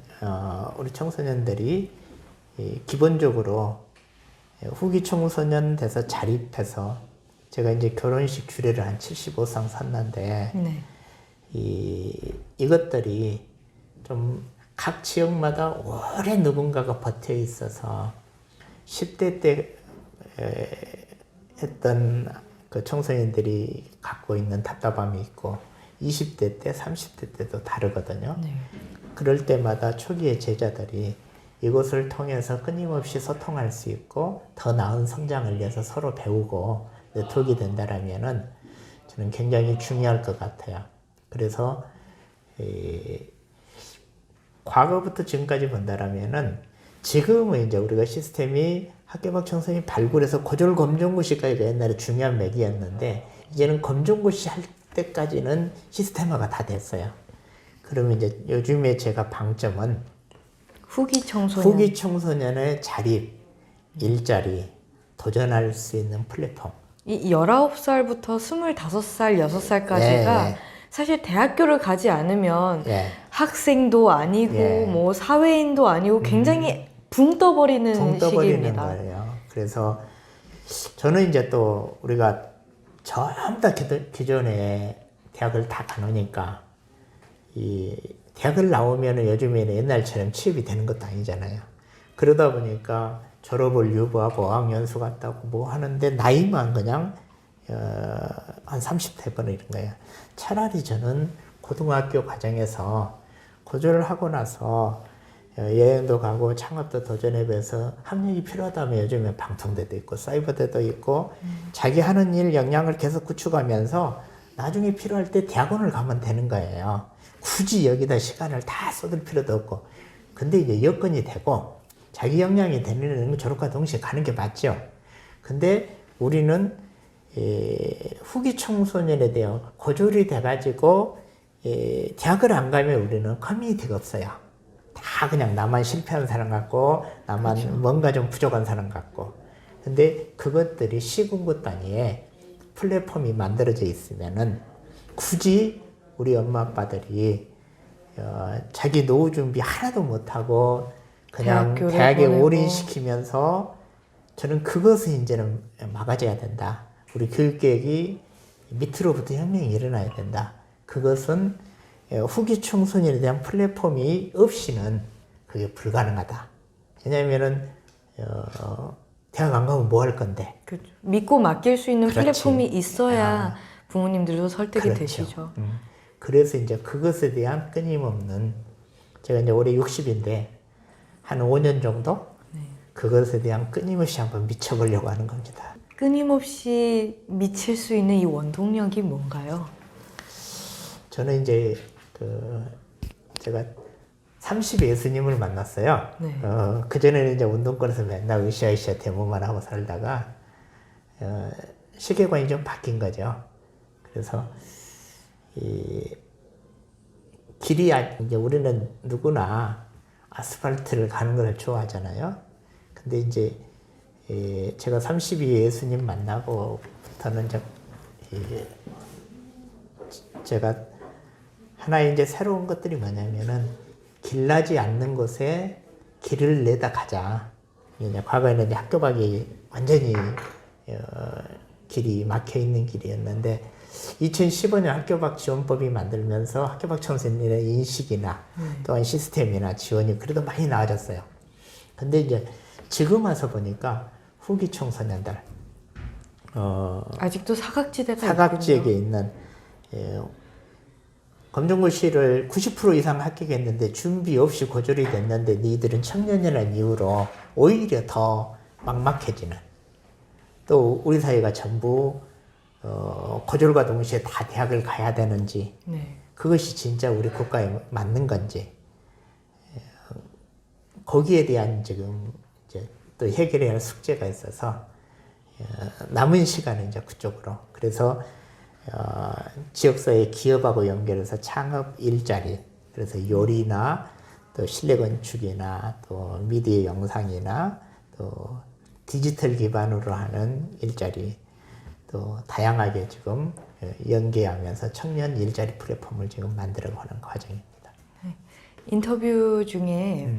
우리 청소년들이 기본적으로 후기 청소년 돼서 자립해서 제가 이제 결혼식 주례를 한 75상 샀는데 네. 이것들이 좀 각 지역마다 오래 누군가가 버텨 있어서 10대 때 했던 그 청소년들이 갖고 있는 답답함이 있고 20대 때, 30대 때도 다르거든요. 네. 그럴 때마다 초기의 제자들이 이곳을 통해서 끊임없이 소통할 수 있고 더 나은 성장을 위해서 서로 배우고 네트워크가 된다라면은 저는 굉장히 중요할 것 같아요. 그래서 과거부터 지금까지 본다라면은 지금은 이제 우리가 시스템이 학교 밖 청소년이 발굴해서 고졸 검정고시까지가 옛날에 중요한 맥이었는데 이제는 검정고시 할 때까지는 시스템화가 다 됐어요. 그러면 이제 요즘에 제가 방점은 후기 청소년의 자립, 일자리, 도전할 수 있는 플랫폼. 이 19살부터 25살, 6살까지가 네. 사실 대학교를 가지 않으면 예. 학생도 아니고 예. 뭐 사회인도 아니고 굉장히 붕 떠버리는 시기입니다. 거예요. 그래서 저는 이제 또 우리가 전부 다 기존에 대학을 다 가놓으니까 이 대학을 나오면 요즘에는 옛날처럼 취업이 되는 것도 아니잖아요. 그러다 보니까 졸업을 유보하고 어학연수 갔다고 뭐 하는데 나이만 그냥 한 30대 번호 이런 거예요. 차라리 저는 고등학교 과정에서 고졸을 하고 나서 여행도 가고 창업도 도전해봐서 학력이 필요하다면 요즘에 방통대도 있고 사이버대도 있고 자기 하는 일 역량을 계속 구축하면서 나중에 필요할 때 대학원을 가면 되는 거예요. 굳이 여기다 시간을 다 쏟을 필요도 없고. 근데 이제 여건이 되고 자기 역량이 되는 졸업과 동시에 가는 게 맞죠. 근데 우리는 후기 청소년에 대한 고졸이 돼가지고 대학을 안 가면 우리는 커뮤니티가 없어요. 다 그냥 나만 실패한 사람 같고 나만 그렇죠. 뭔가 좀 부족한 사람 같고. 근데 그것들이 시군구 단위에 플랫폼이 만들어져 있으면은 굳이 우리 엄마 아빠들이 자기 노후 준비 하나도 못하고 그냥 대학에 올인시키면서 저는 그것을 이제는 막아줘야 된다. 우리 교육계획이 밑으로부터 혁명이 일어나야 된다. 그것은 후기 청소년에 대한 플랫폼이 없이는 그게 불가능하다. 왜냐하면은 대학 안 가면 뭐 할 건데. 그렇죠. 믿고 맡길 수 있는 그렇지. 플랫폼이 있어야 부모님들도 설득이 그렇죠. 되시죠. 그래서 이제 그것에 대한 끊임없는 제가 이제 올해 60인데 한 5년 정도 그것에 대한 끊임없이 한번 미쳐보려고 하는 겁니다. 끊임없이 미칠 수 있는 이 원동력이 뭔가요? 저는 이제 제가 30의 예수님을 만났어요. 네. 그전에는 이제 운동권에서 맨날 으쌰으쌰 데모만 하고 살다가 세계관이 좀 바뀐 거죠. 그래서 길이 이제 우리는 누구나 아스팔트를 가는 걸 좋아하잖아요. 근데 이제 제가 32 예수님 만나고부터는 제가 하나의 이제 새로운 것들이 뭐냐면은 길나지 않는 곳에 길을 내다 가자. 이제 과거에는 이제 학교 밖이 완전히 길이 막혀 있는 길이었는데 2015년 학교 밖 지원법이 만들면서 학교 밖 청소년의 인식이나 또한 시스템이나 지원이 그래도 많이 나아졌어요. 근데 이제 지금 와서 보니까 후기 청소년들 아직도 사각지대가 사각지역에 있군요. 있는 검정고시를 90% 이상 합격했는데 준비 없이 고졸이 됐는데 니들은 청년이라는 이유로 오히려 더 막막해지는, 또 우리 사회가 전부 고졸과 동시에 다 대학을 가야 되는지, 네. 그것이 진짜 우리 국가에 맞는 건지, 거기에 대한 지금 이제 또 해결해야 할 숙제가 있어서 남은 시간은 이제 그쪽으로, 그래서 지역사회 기업하고 연결해서 창업 일자리, 그래서 요리나 또 실내 건축이나 또 미디어 영상이나 또 디지털 기반으로 하는 일자리, 또 다양하게 지금 연계하면서 청년 일자리 플랫폼을 지금 만들어가는 과정입니다. 인터뷰 중에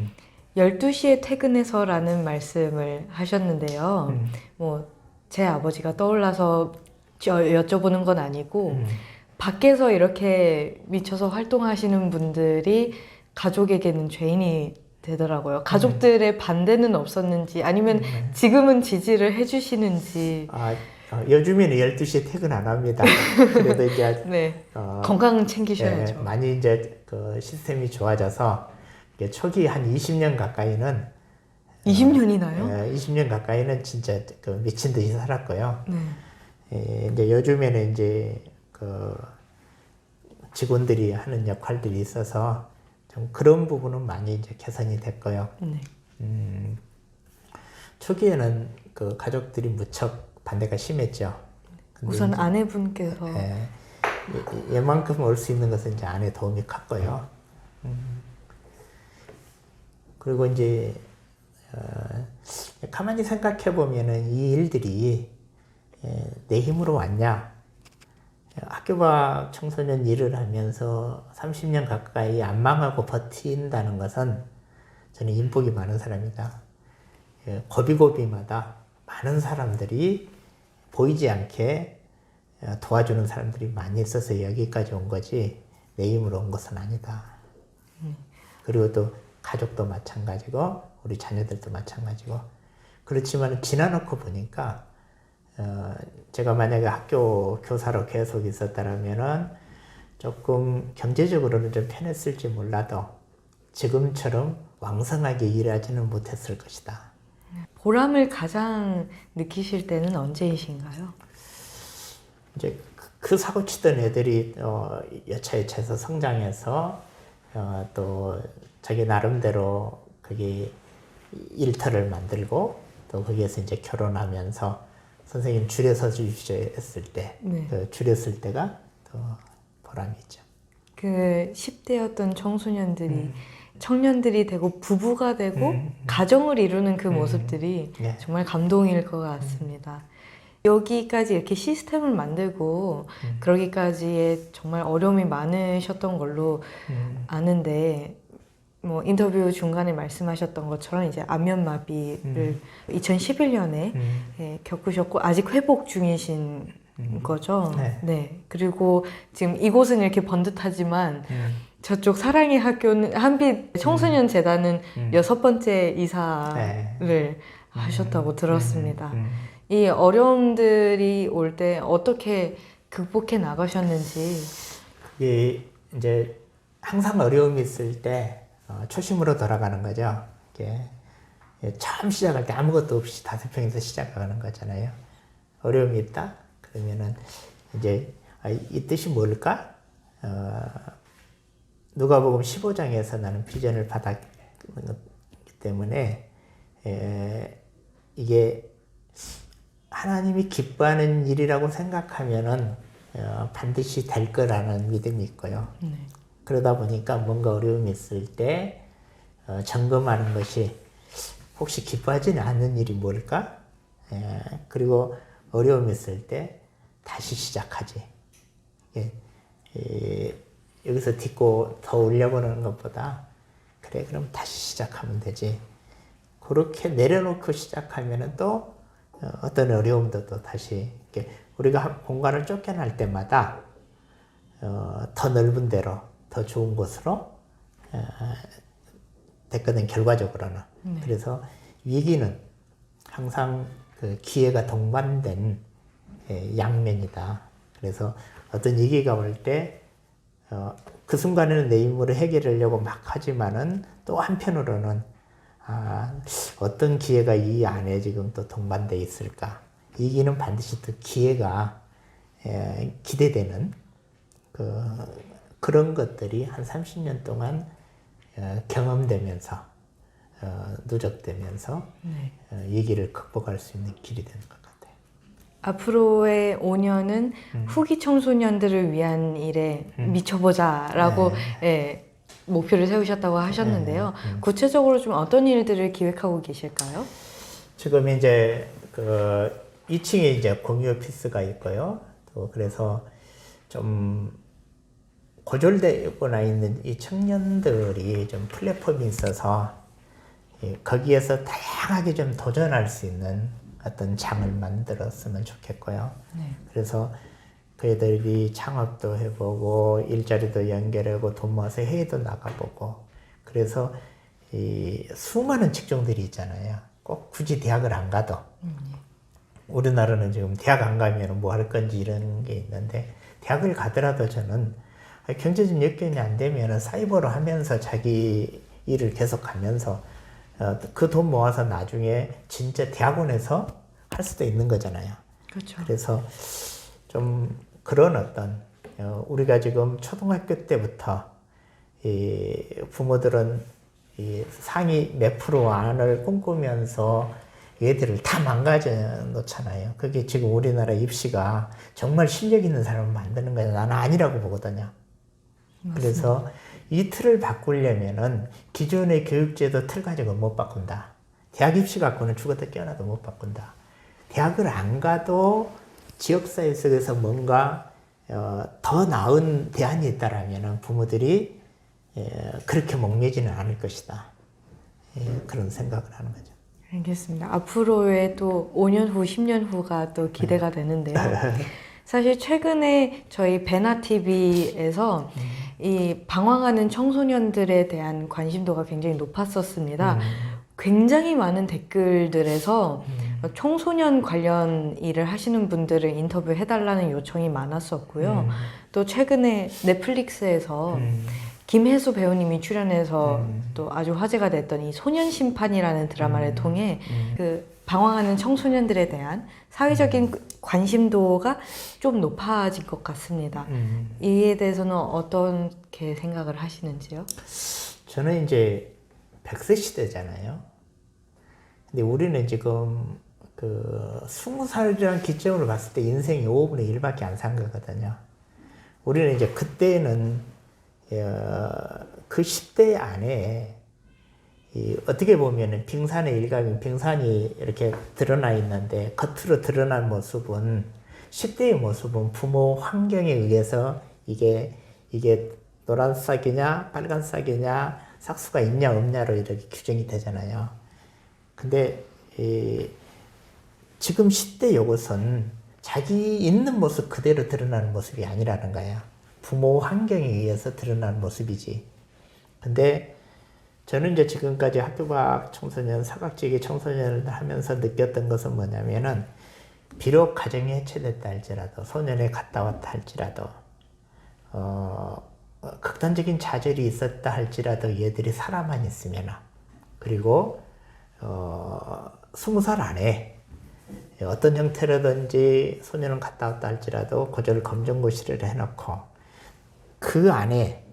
12시에 퇴근해서라는 말씀을 하셨는데요. 뭐 제 아버지가 떠올라서 여쭤보는 건 아니고 밖에서 이렇게 미쳐서 활동하시는 분들이 가족에게는 죄인이 되더라고요. 가족들의 반대는 없었는지 아니면 지금은 지지를 해주시는지. 요즘에는 12시에 퇴근 안 합니다. 그래도 이제 네. 건강 챙기셔야죠. 많이 이제 그 시스템이 좋아져서 초기 한 20년 가까이는 20년이나요? 20년 가까이는 진짜 그 미친 듯이 살았고요. 네. 이제 요즘에는 이제 그 직원들이 하는 역할들이 있어서 좀 그런 부분은 많이 이제 개선이 됐고요. 네. 초기에는 그 가족들이 무척 반대가 심했죠. 우선 아내분께서 얘만큼 올 수 있는 것은 이제 아내 도움이 컸고요. 그리고 이제 가만히 생각해 보면은 이 일들이 내 힘으로 왔냐? 학교 밖 청소년 일을 하면서 30년 가까이 안 망하고 버틴다는 것은 저는 인복이 많은 사람이다. 고비고비마다 많은 사람들이 보이지 않게 도와주는 사람들이 많이 있어서 여기까지 온 거지 내 힘으로 온 것은 아니다. 그리고 또 가족도 마찬가지고 우리 자녀들도 마찬가지고, 그렇지만 지나놓고 보니까 제가 만약에 학교 교사로 계속 있었다면은 조금 경제적으로는 좀 편했을지 몰라도 지금처럼 왕성하게 일하지는 못했을 것이다. 보람을 가장 느끼실 때는 언제이신가요? 이제 그 사고 치던 애들이 여차여차해서 성장해서 또 자기 나름대로 그게 일터를 만들고 또 거기에서 이제 결혼하면서 선생님 줄여서 주십시오 했을 때, 네. 그 줄였을 때가 또 보람이 있죠. 그 10대였던 청소년들이 청년들이 되고 부부가 되고 가정을 이루는 그 모습들이 네. 정말 감동일 것 같습니다. 여기까지 이렇게 시스템을 만들고 그러기까지의 정말 어려움이 많으셨던 걸로 아는데, 뭐 인터뷰 중간에 말씀하셨던 것처럼 이제 안면마비를 2011년에 겪으셨고 아직 회복 중이신 거죠. 네. 네. 그리고 지금 이곳은 이렇게 번듯하지만 저쪽 사랑의 학교는 한빛 청소년 재단은 6번째 이사를 하셨다고 들었습니다. 이 어려움들이 올 때 어떻게 극복해 나가셨는지. 이게 이제 항상 어려움이 있을 때 초심으로 돌아가는 거죠. 이게 처음 시작할 때 아무것도 없이 5평에서 시작하는 거잖아요. 어려움이 있다? 그러면은 이제 이 뜻이 뭘까? 누가복음 15장에서 나는 비전을 받았기 때문에 이게 하나님이 기뻐하는 일이라고 생각하면은 반드시 될 거라는 믿음이 있고요. 그러다 보니까 뭔가 어려움이 있을 때 점검하는 것이 혹시 기뻐하지는 않는 일이 뭘까? 그리고 어려움이 있을 때 다시 시작하지. 여기서 딛고 더 올려보는 것보다 그래 그럼 다시 시작하면 되지. 그렇게 내려놓고 시작하면은 또 어떤 어려움도 또 다시 우리가 공간을 쫓겨날 때마다 더 넓은 데로 더 좋은 곳으로 됐거든 결과적으로는. 네. 그래서 위기는 항상 그 기회가 동반된 양면이다. 그래서 어떤 위기가 올 때 그 순간에는 내 힘으로 해결하려고 막 하지만은 또 한편으로는 어떤 기회가 이 안에 지금 또 동반되어 있을까. 위기는 반드시 또 기회가 기대되는 그런 것들이 한 30년 동안 경험되면서 누적되면서 네. 위기를 극복할 수 있는 길이 되는 것 같아요. 앞으로의 5년은 후기 청소년들을 위한 일에 미쳐보자라고 예, 목표를 세우셨다고 하셨는데요. 구체적으로 좀 어떤 일들을 기획하고 계실까요? 지금 이제 그 2층에 이제 공유 오피스가 있고요. 또 그래서 좀 고졸되고 나 있는 이 청년들이 좀 플랫폼이 있어서 거기에서 다양하게 좀 도전할 수 있는 어떤 장을 만들었으면 좋겠고요. 네. 그래서 그애들이 창업도 해보고 일자리도 연결하고 돈 모아서 해외도 나가보고 그래서 이 수많은 직종들이 있잖아요. 꼭 굳이 대학을 안 가도 우리나라는 지금 대학 안 가면 뭐 할 건지 이런 게 있는데 대학을 가더라도 저는 경제적 여건이 안 되면 사이버로 하면서 자기 일을 계속 하면서 그 돈 모아서 나중에 진짜 대학원에서 할 수도 있는 거잖아요. 그렇죠. 그래서 좀 그런 어떤 우리가 지금 초등학교 때부터 이 부모들은 이 상위 몇 프로 안을 꿈꾸면서 얘들을 다 망가져 놓잖아요. 그게 지금 우리나라 입시가 정말 실력 있는 사람을 만드는 거야. 나는 아니라고 보거든요. 맞습니다. 그래서 이 틀을 바꾸려면은 기존의 교육제도 틀 가지고 못 바꾼다. 대학 입시 갖고는 죽어도 깨어나도 못 바꾼다. 대학을 안 가도 지역사회 속에서 뭔가 더 나은 대안이 있다라면 부모들이 그렇게 목매지는 않을 것이다. 그런 생각을 하는 거죠. 알겠습니다. 앞으로의 또 5년 후, 10년 후가 또 기대가 되는데요. 사실 최근에 저희 베나TV에서 이 방황하는 청소년들에 대한 관심도가 굉장히 높았었습니다. 굉장히 많은 댓글들에서 청소년 관련 일을 하시는 분들을 인터뷰해달라는 요청이 많았었고요. 또 최근에 넷플릭스에서 김혜수 배우님이 출연해서 또 아주 화제가 됐던 이 소년심판이라는 드라마를 통해 그 방황하는 청소년들에 대한 사회적인 관심도가 좀 높아진 것 같습니다. 이에 대해서는 어떻게 생각을 하시는지요? 저는 이제 100세 시대잖아요. 근데 우리는 지금 그 20살이라는 기점으로 봤을 때 인생이 5분의 1밖에 안 산 거거든요. 우리는 이제 그때는 그 10대 안에 어떻게 보면은 빙산의 일각인 빙산이 이렇게 드러나 있는데 겉으로 드러난 모습은 10대의 모습은 부모 환경에 의해서 이게 노란 싹이냐 빨간 싹이냐 싹수가 있냐 없냐로 이렇게 규정이 되잖아요. 근데 지금 10대 요것은 자기 있는 모습 그대로 드러나는 모습이 아니라는 거예요. 부모 환경에 의해서 드러나는 모습이지. 근데 저는 이제 지금까지 학교 밖 청소년, 사각지기 청소년을 하면서 느꼈던 것은 뭐냐면은 비록 가정이 해체됐다 할지라도 소년에 갔다 왔다 할지라도 극단적인 좌절이 있었다 할지라도 얘들이 살아만 있으면 그리고 20살 안에 어떤 형태로든지 소년은 갔다 왔다 할지라도 고졸 검정고시를 해놓고 그 안에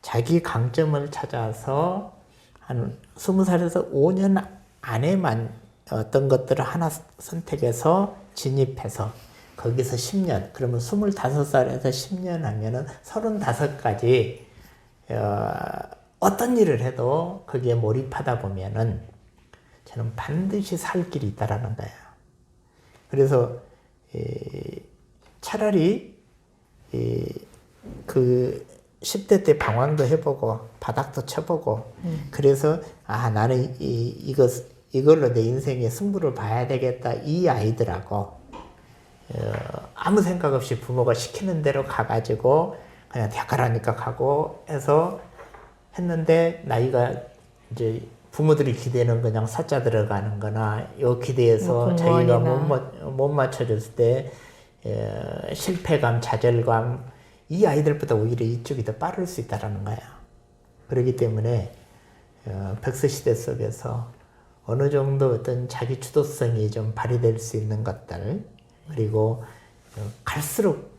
자기 강점을 찾아서 한 20살에서 5년 안에만 어떤 것들을 하나 선택해서 진입해서 거기서 10년, 그러면 25살에서 10년 하면은 35까지 어떤 일을 해도 거기에 몰입하다 보면은 저는 반드시 살 길이 있다라는 거예요. 그래서 차라리 그 10대 때 방황도 해보고 바닥도 쳐보고 그래서 나는 이걸로 내 인생의 승부를 봐야 되겠다 이 아이들하고 아무 생각 없이 부모가 시키는 대로 가가지고 그냥 대학 가라니까 가고 해서 했는데 나이가 이제 부모들이 기대는 그냥 사자 들어가는 거나 요 기대에서 자기가 못 맞춰줬을 때 실패감, 좌절감 이 아이들보다 오히려 이쪽이 더 빠를 수 있다는 거야. 그렇기 때문에 백서시대 속에서 어느 정도 어떤 자기 주도성이 좀 발휘될 수 있는 것들 그리고 갈수록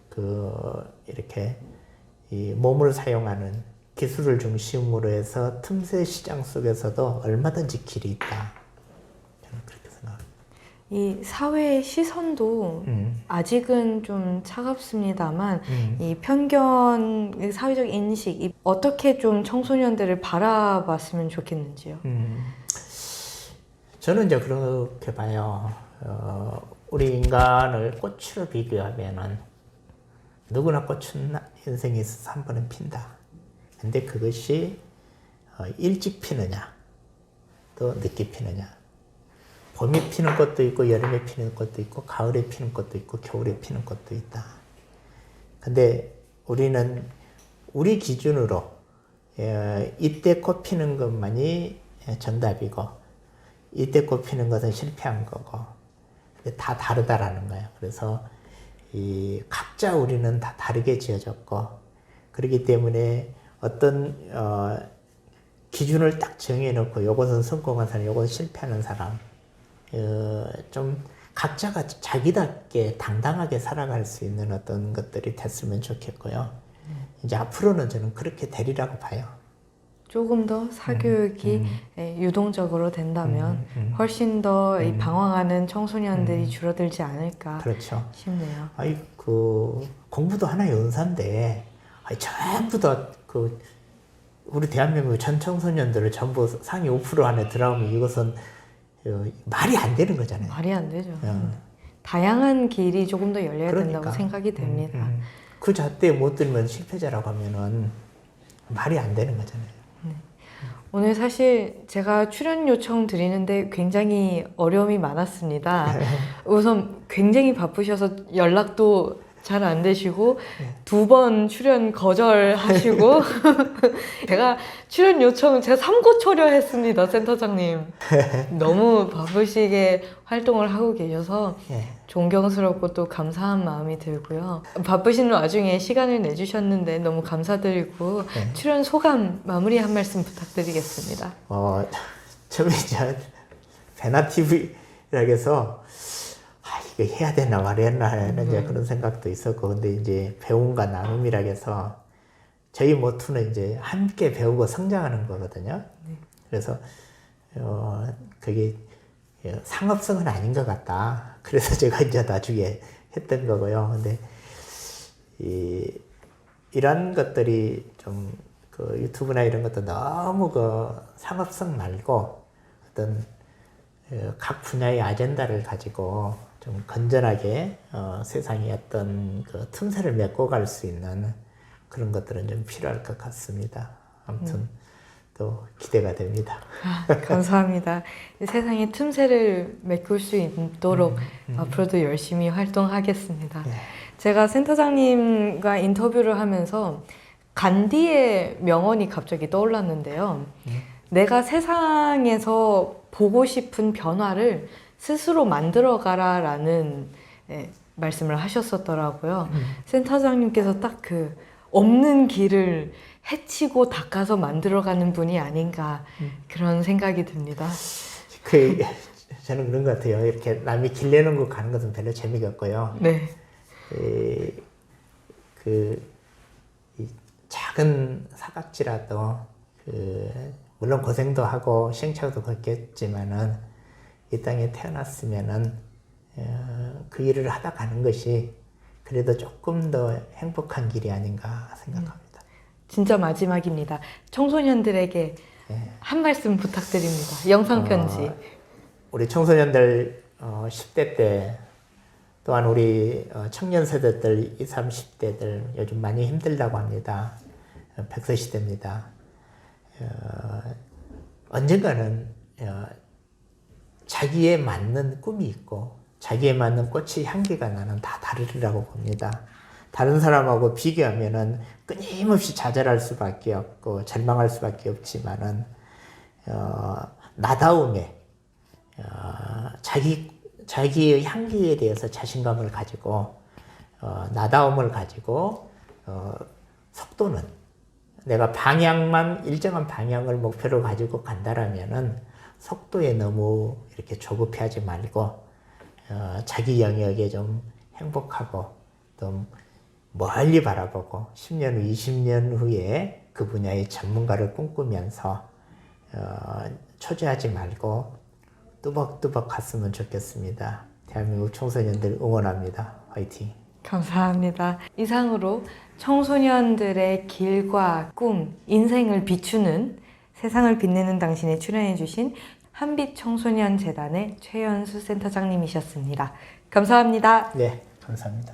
이렇게 이 몸을 사용하는 기술을 중심으로 해서 틈새 시장 속에서도 얼마든지 길이 있다. 저는 그렇게 생각합니다. 이 사회의 시선도 아직은 좀 차갑습니다만 이 편견, 사회적 인식 어떻게 좀 청소년들을 바라봤으면 좋겠는지요? 저는 이제 그렇게 봐요. 우리 인간을 꽃으로 비교하면은 누구나 꽃은 인생에 있어서 한 번은 핀다. 근데 그것이 일찍 피느냐, 또 늦게 피느냐. 봄에 피는 꽃도 있고, 여름에 피는 꽃도 있고, 가을에 피는 꽃도 있고, 겨울에 피는 꽃도 있다. 근데 우리는 우리 기준으로 이때 꽃 피는 것만이 정답이고, 이때 꽃 피는 것은 실패한 거고, 다 다르다라는 거예요. 그래서 각자 우리는 다 다르게 지어졌고, 그렇기 때문에 어떤 기준을 딱 정해놓고 요것은 성공한 사람, 요것은 실패하는 사람 좀 각자가 자기답게 당당하게 살아갈 수 있는 어떤 것들이 됐으면 좋겠고요. 이제 앞으로는 저는 그렇게 되리라고 봐요. 조금 더 사교육이 유동적으로 된다면 훨씬 더 이 방황하는 청소년들이 줄어들지 않을까 그렇죠. 싶네요. 공부도 하나의 은사인데 전부 다 우리 대한민국 전 청소년들을 전부 상위 5% 안에 들어오면 이것은 말이 안 되는 거잖아요. 말이 안 되죠. 다양한 길이 조금 더 열려야 그러니까. 된다고 생각이 됩니다. 그 잣대에 못 들면 실패자라고 하면은 말이 안 되는 거잖아요. 오늘 사실 제가 출연 요청 드리는데 굉장히 어려움이 많았습니다. 우선 굉장히 바쁘셔서 연락도 잘 안 되시고 2번 출연 거절하시고 제가 출연 요청 제가 3고초려 했습니다. 센터장님. 너무 바쁘시게 활동을 하고 계셔서 존경스럽고 또 감사한 마음이 들고요. 바쁘신 와중에 시간을 내주셨는데 너무 감사드리고 출연 소감 마무리 한 말씀 부탁드리겠습니다. 처음에 이제 베나TV라고 해서 이거 해야 되나 말해야 하나 이제 그런 생각도 있었고, 근데 이제 배움과 나눔이라고 해서 저희 모토는 이제 함께 배우고 성장하는 거거든요. 그래서 그게 상업성은 아닌 것 같다. 그래서 제가 이제 나중에 했던 거고요. 근데 이런 것들이 좀 유튜브나 이런 것도 너무 상업성 말고 어떤 각 분야의 아젠다를 가지고 좀 건전하게 세상의 어떤 틈새를 메꿔 갈 수 있는 그런 것들은 좀 필요할 것 같습니다. 아무튼 또 기대가 됩니다. 감사합니다. 세상의 틈새를 메꿀 수 있도록 앞으로도 열심히 활동하겠습니다. 제가 센터장님과 인터뷰를 하면서 간디의 명언이 갑자기 떠올랐는데요. 내가 세상에서 보고 싶은 변화를 스스로 만들어가라 라는 말씀을 하셨었더라고요. 센터장님께서 딱 없는 길을 해치고 닦아서 만들어가는 분이 아닌가 그런 생각이 듭니다. 저는 그런 것 같아요. 이렇게 남이 길 내는 거 가는 것은 별로 재미가 없고요. 네. 이 작은 사각지라도 물론 고생도 하고 시행착오도 겪겠지만은 이 땅에 태어났으면은 그 일을 하다 가는 것이 그래도 조금 더 행복한 길이 아닌가 생각합니다. 진짜 마지막입니다. 청소년들에게 한 말씀 부탁드립니다. 영상 편지. 우리 청소년들 10대 때 또한 우리 청년 세대들 20, 30대들 요즘 많이 힘들다고 합니다. 백서시대입니다. 언젠가는 자기에 맞는 꿈이 있고 자기에 맞는 꽃이 향기가 나는 다 다르리라고 봅니다. 다른 사람하고 비교하면은 끊임없이 좌절할 수밖에 없고 절망할 수밖에 없지만은 나다움에 자기의 향기에 대해서 자신감을 가지고 나다움을 가지고 속도는 내가 방향만 일정한 방향을 목표로 가지고 간다라면은 속도에 너무 이렇게 조급해하지 말고 자기 영역에 좀 행복하고 좀 멀리 바라보고 10년 후, 20년 후에 그 분야의 전문가를 꿈꾸면서 초조하지 말고 뚜벅뚜벅 갔으면 좋겠습니다. 대한민국 청소년들 응원합니다. 화이팅! 감사합니다. 이상으로 청소년들의 길과 꿈, 인생을 비추는 세상을 빛내는 당신에 출연해주신 한빛청소년재단의 최연수 센터장님이셨습니다. 감사합니다. 네, 감사합니다.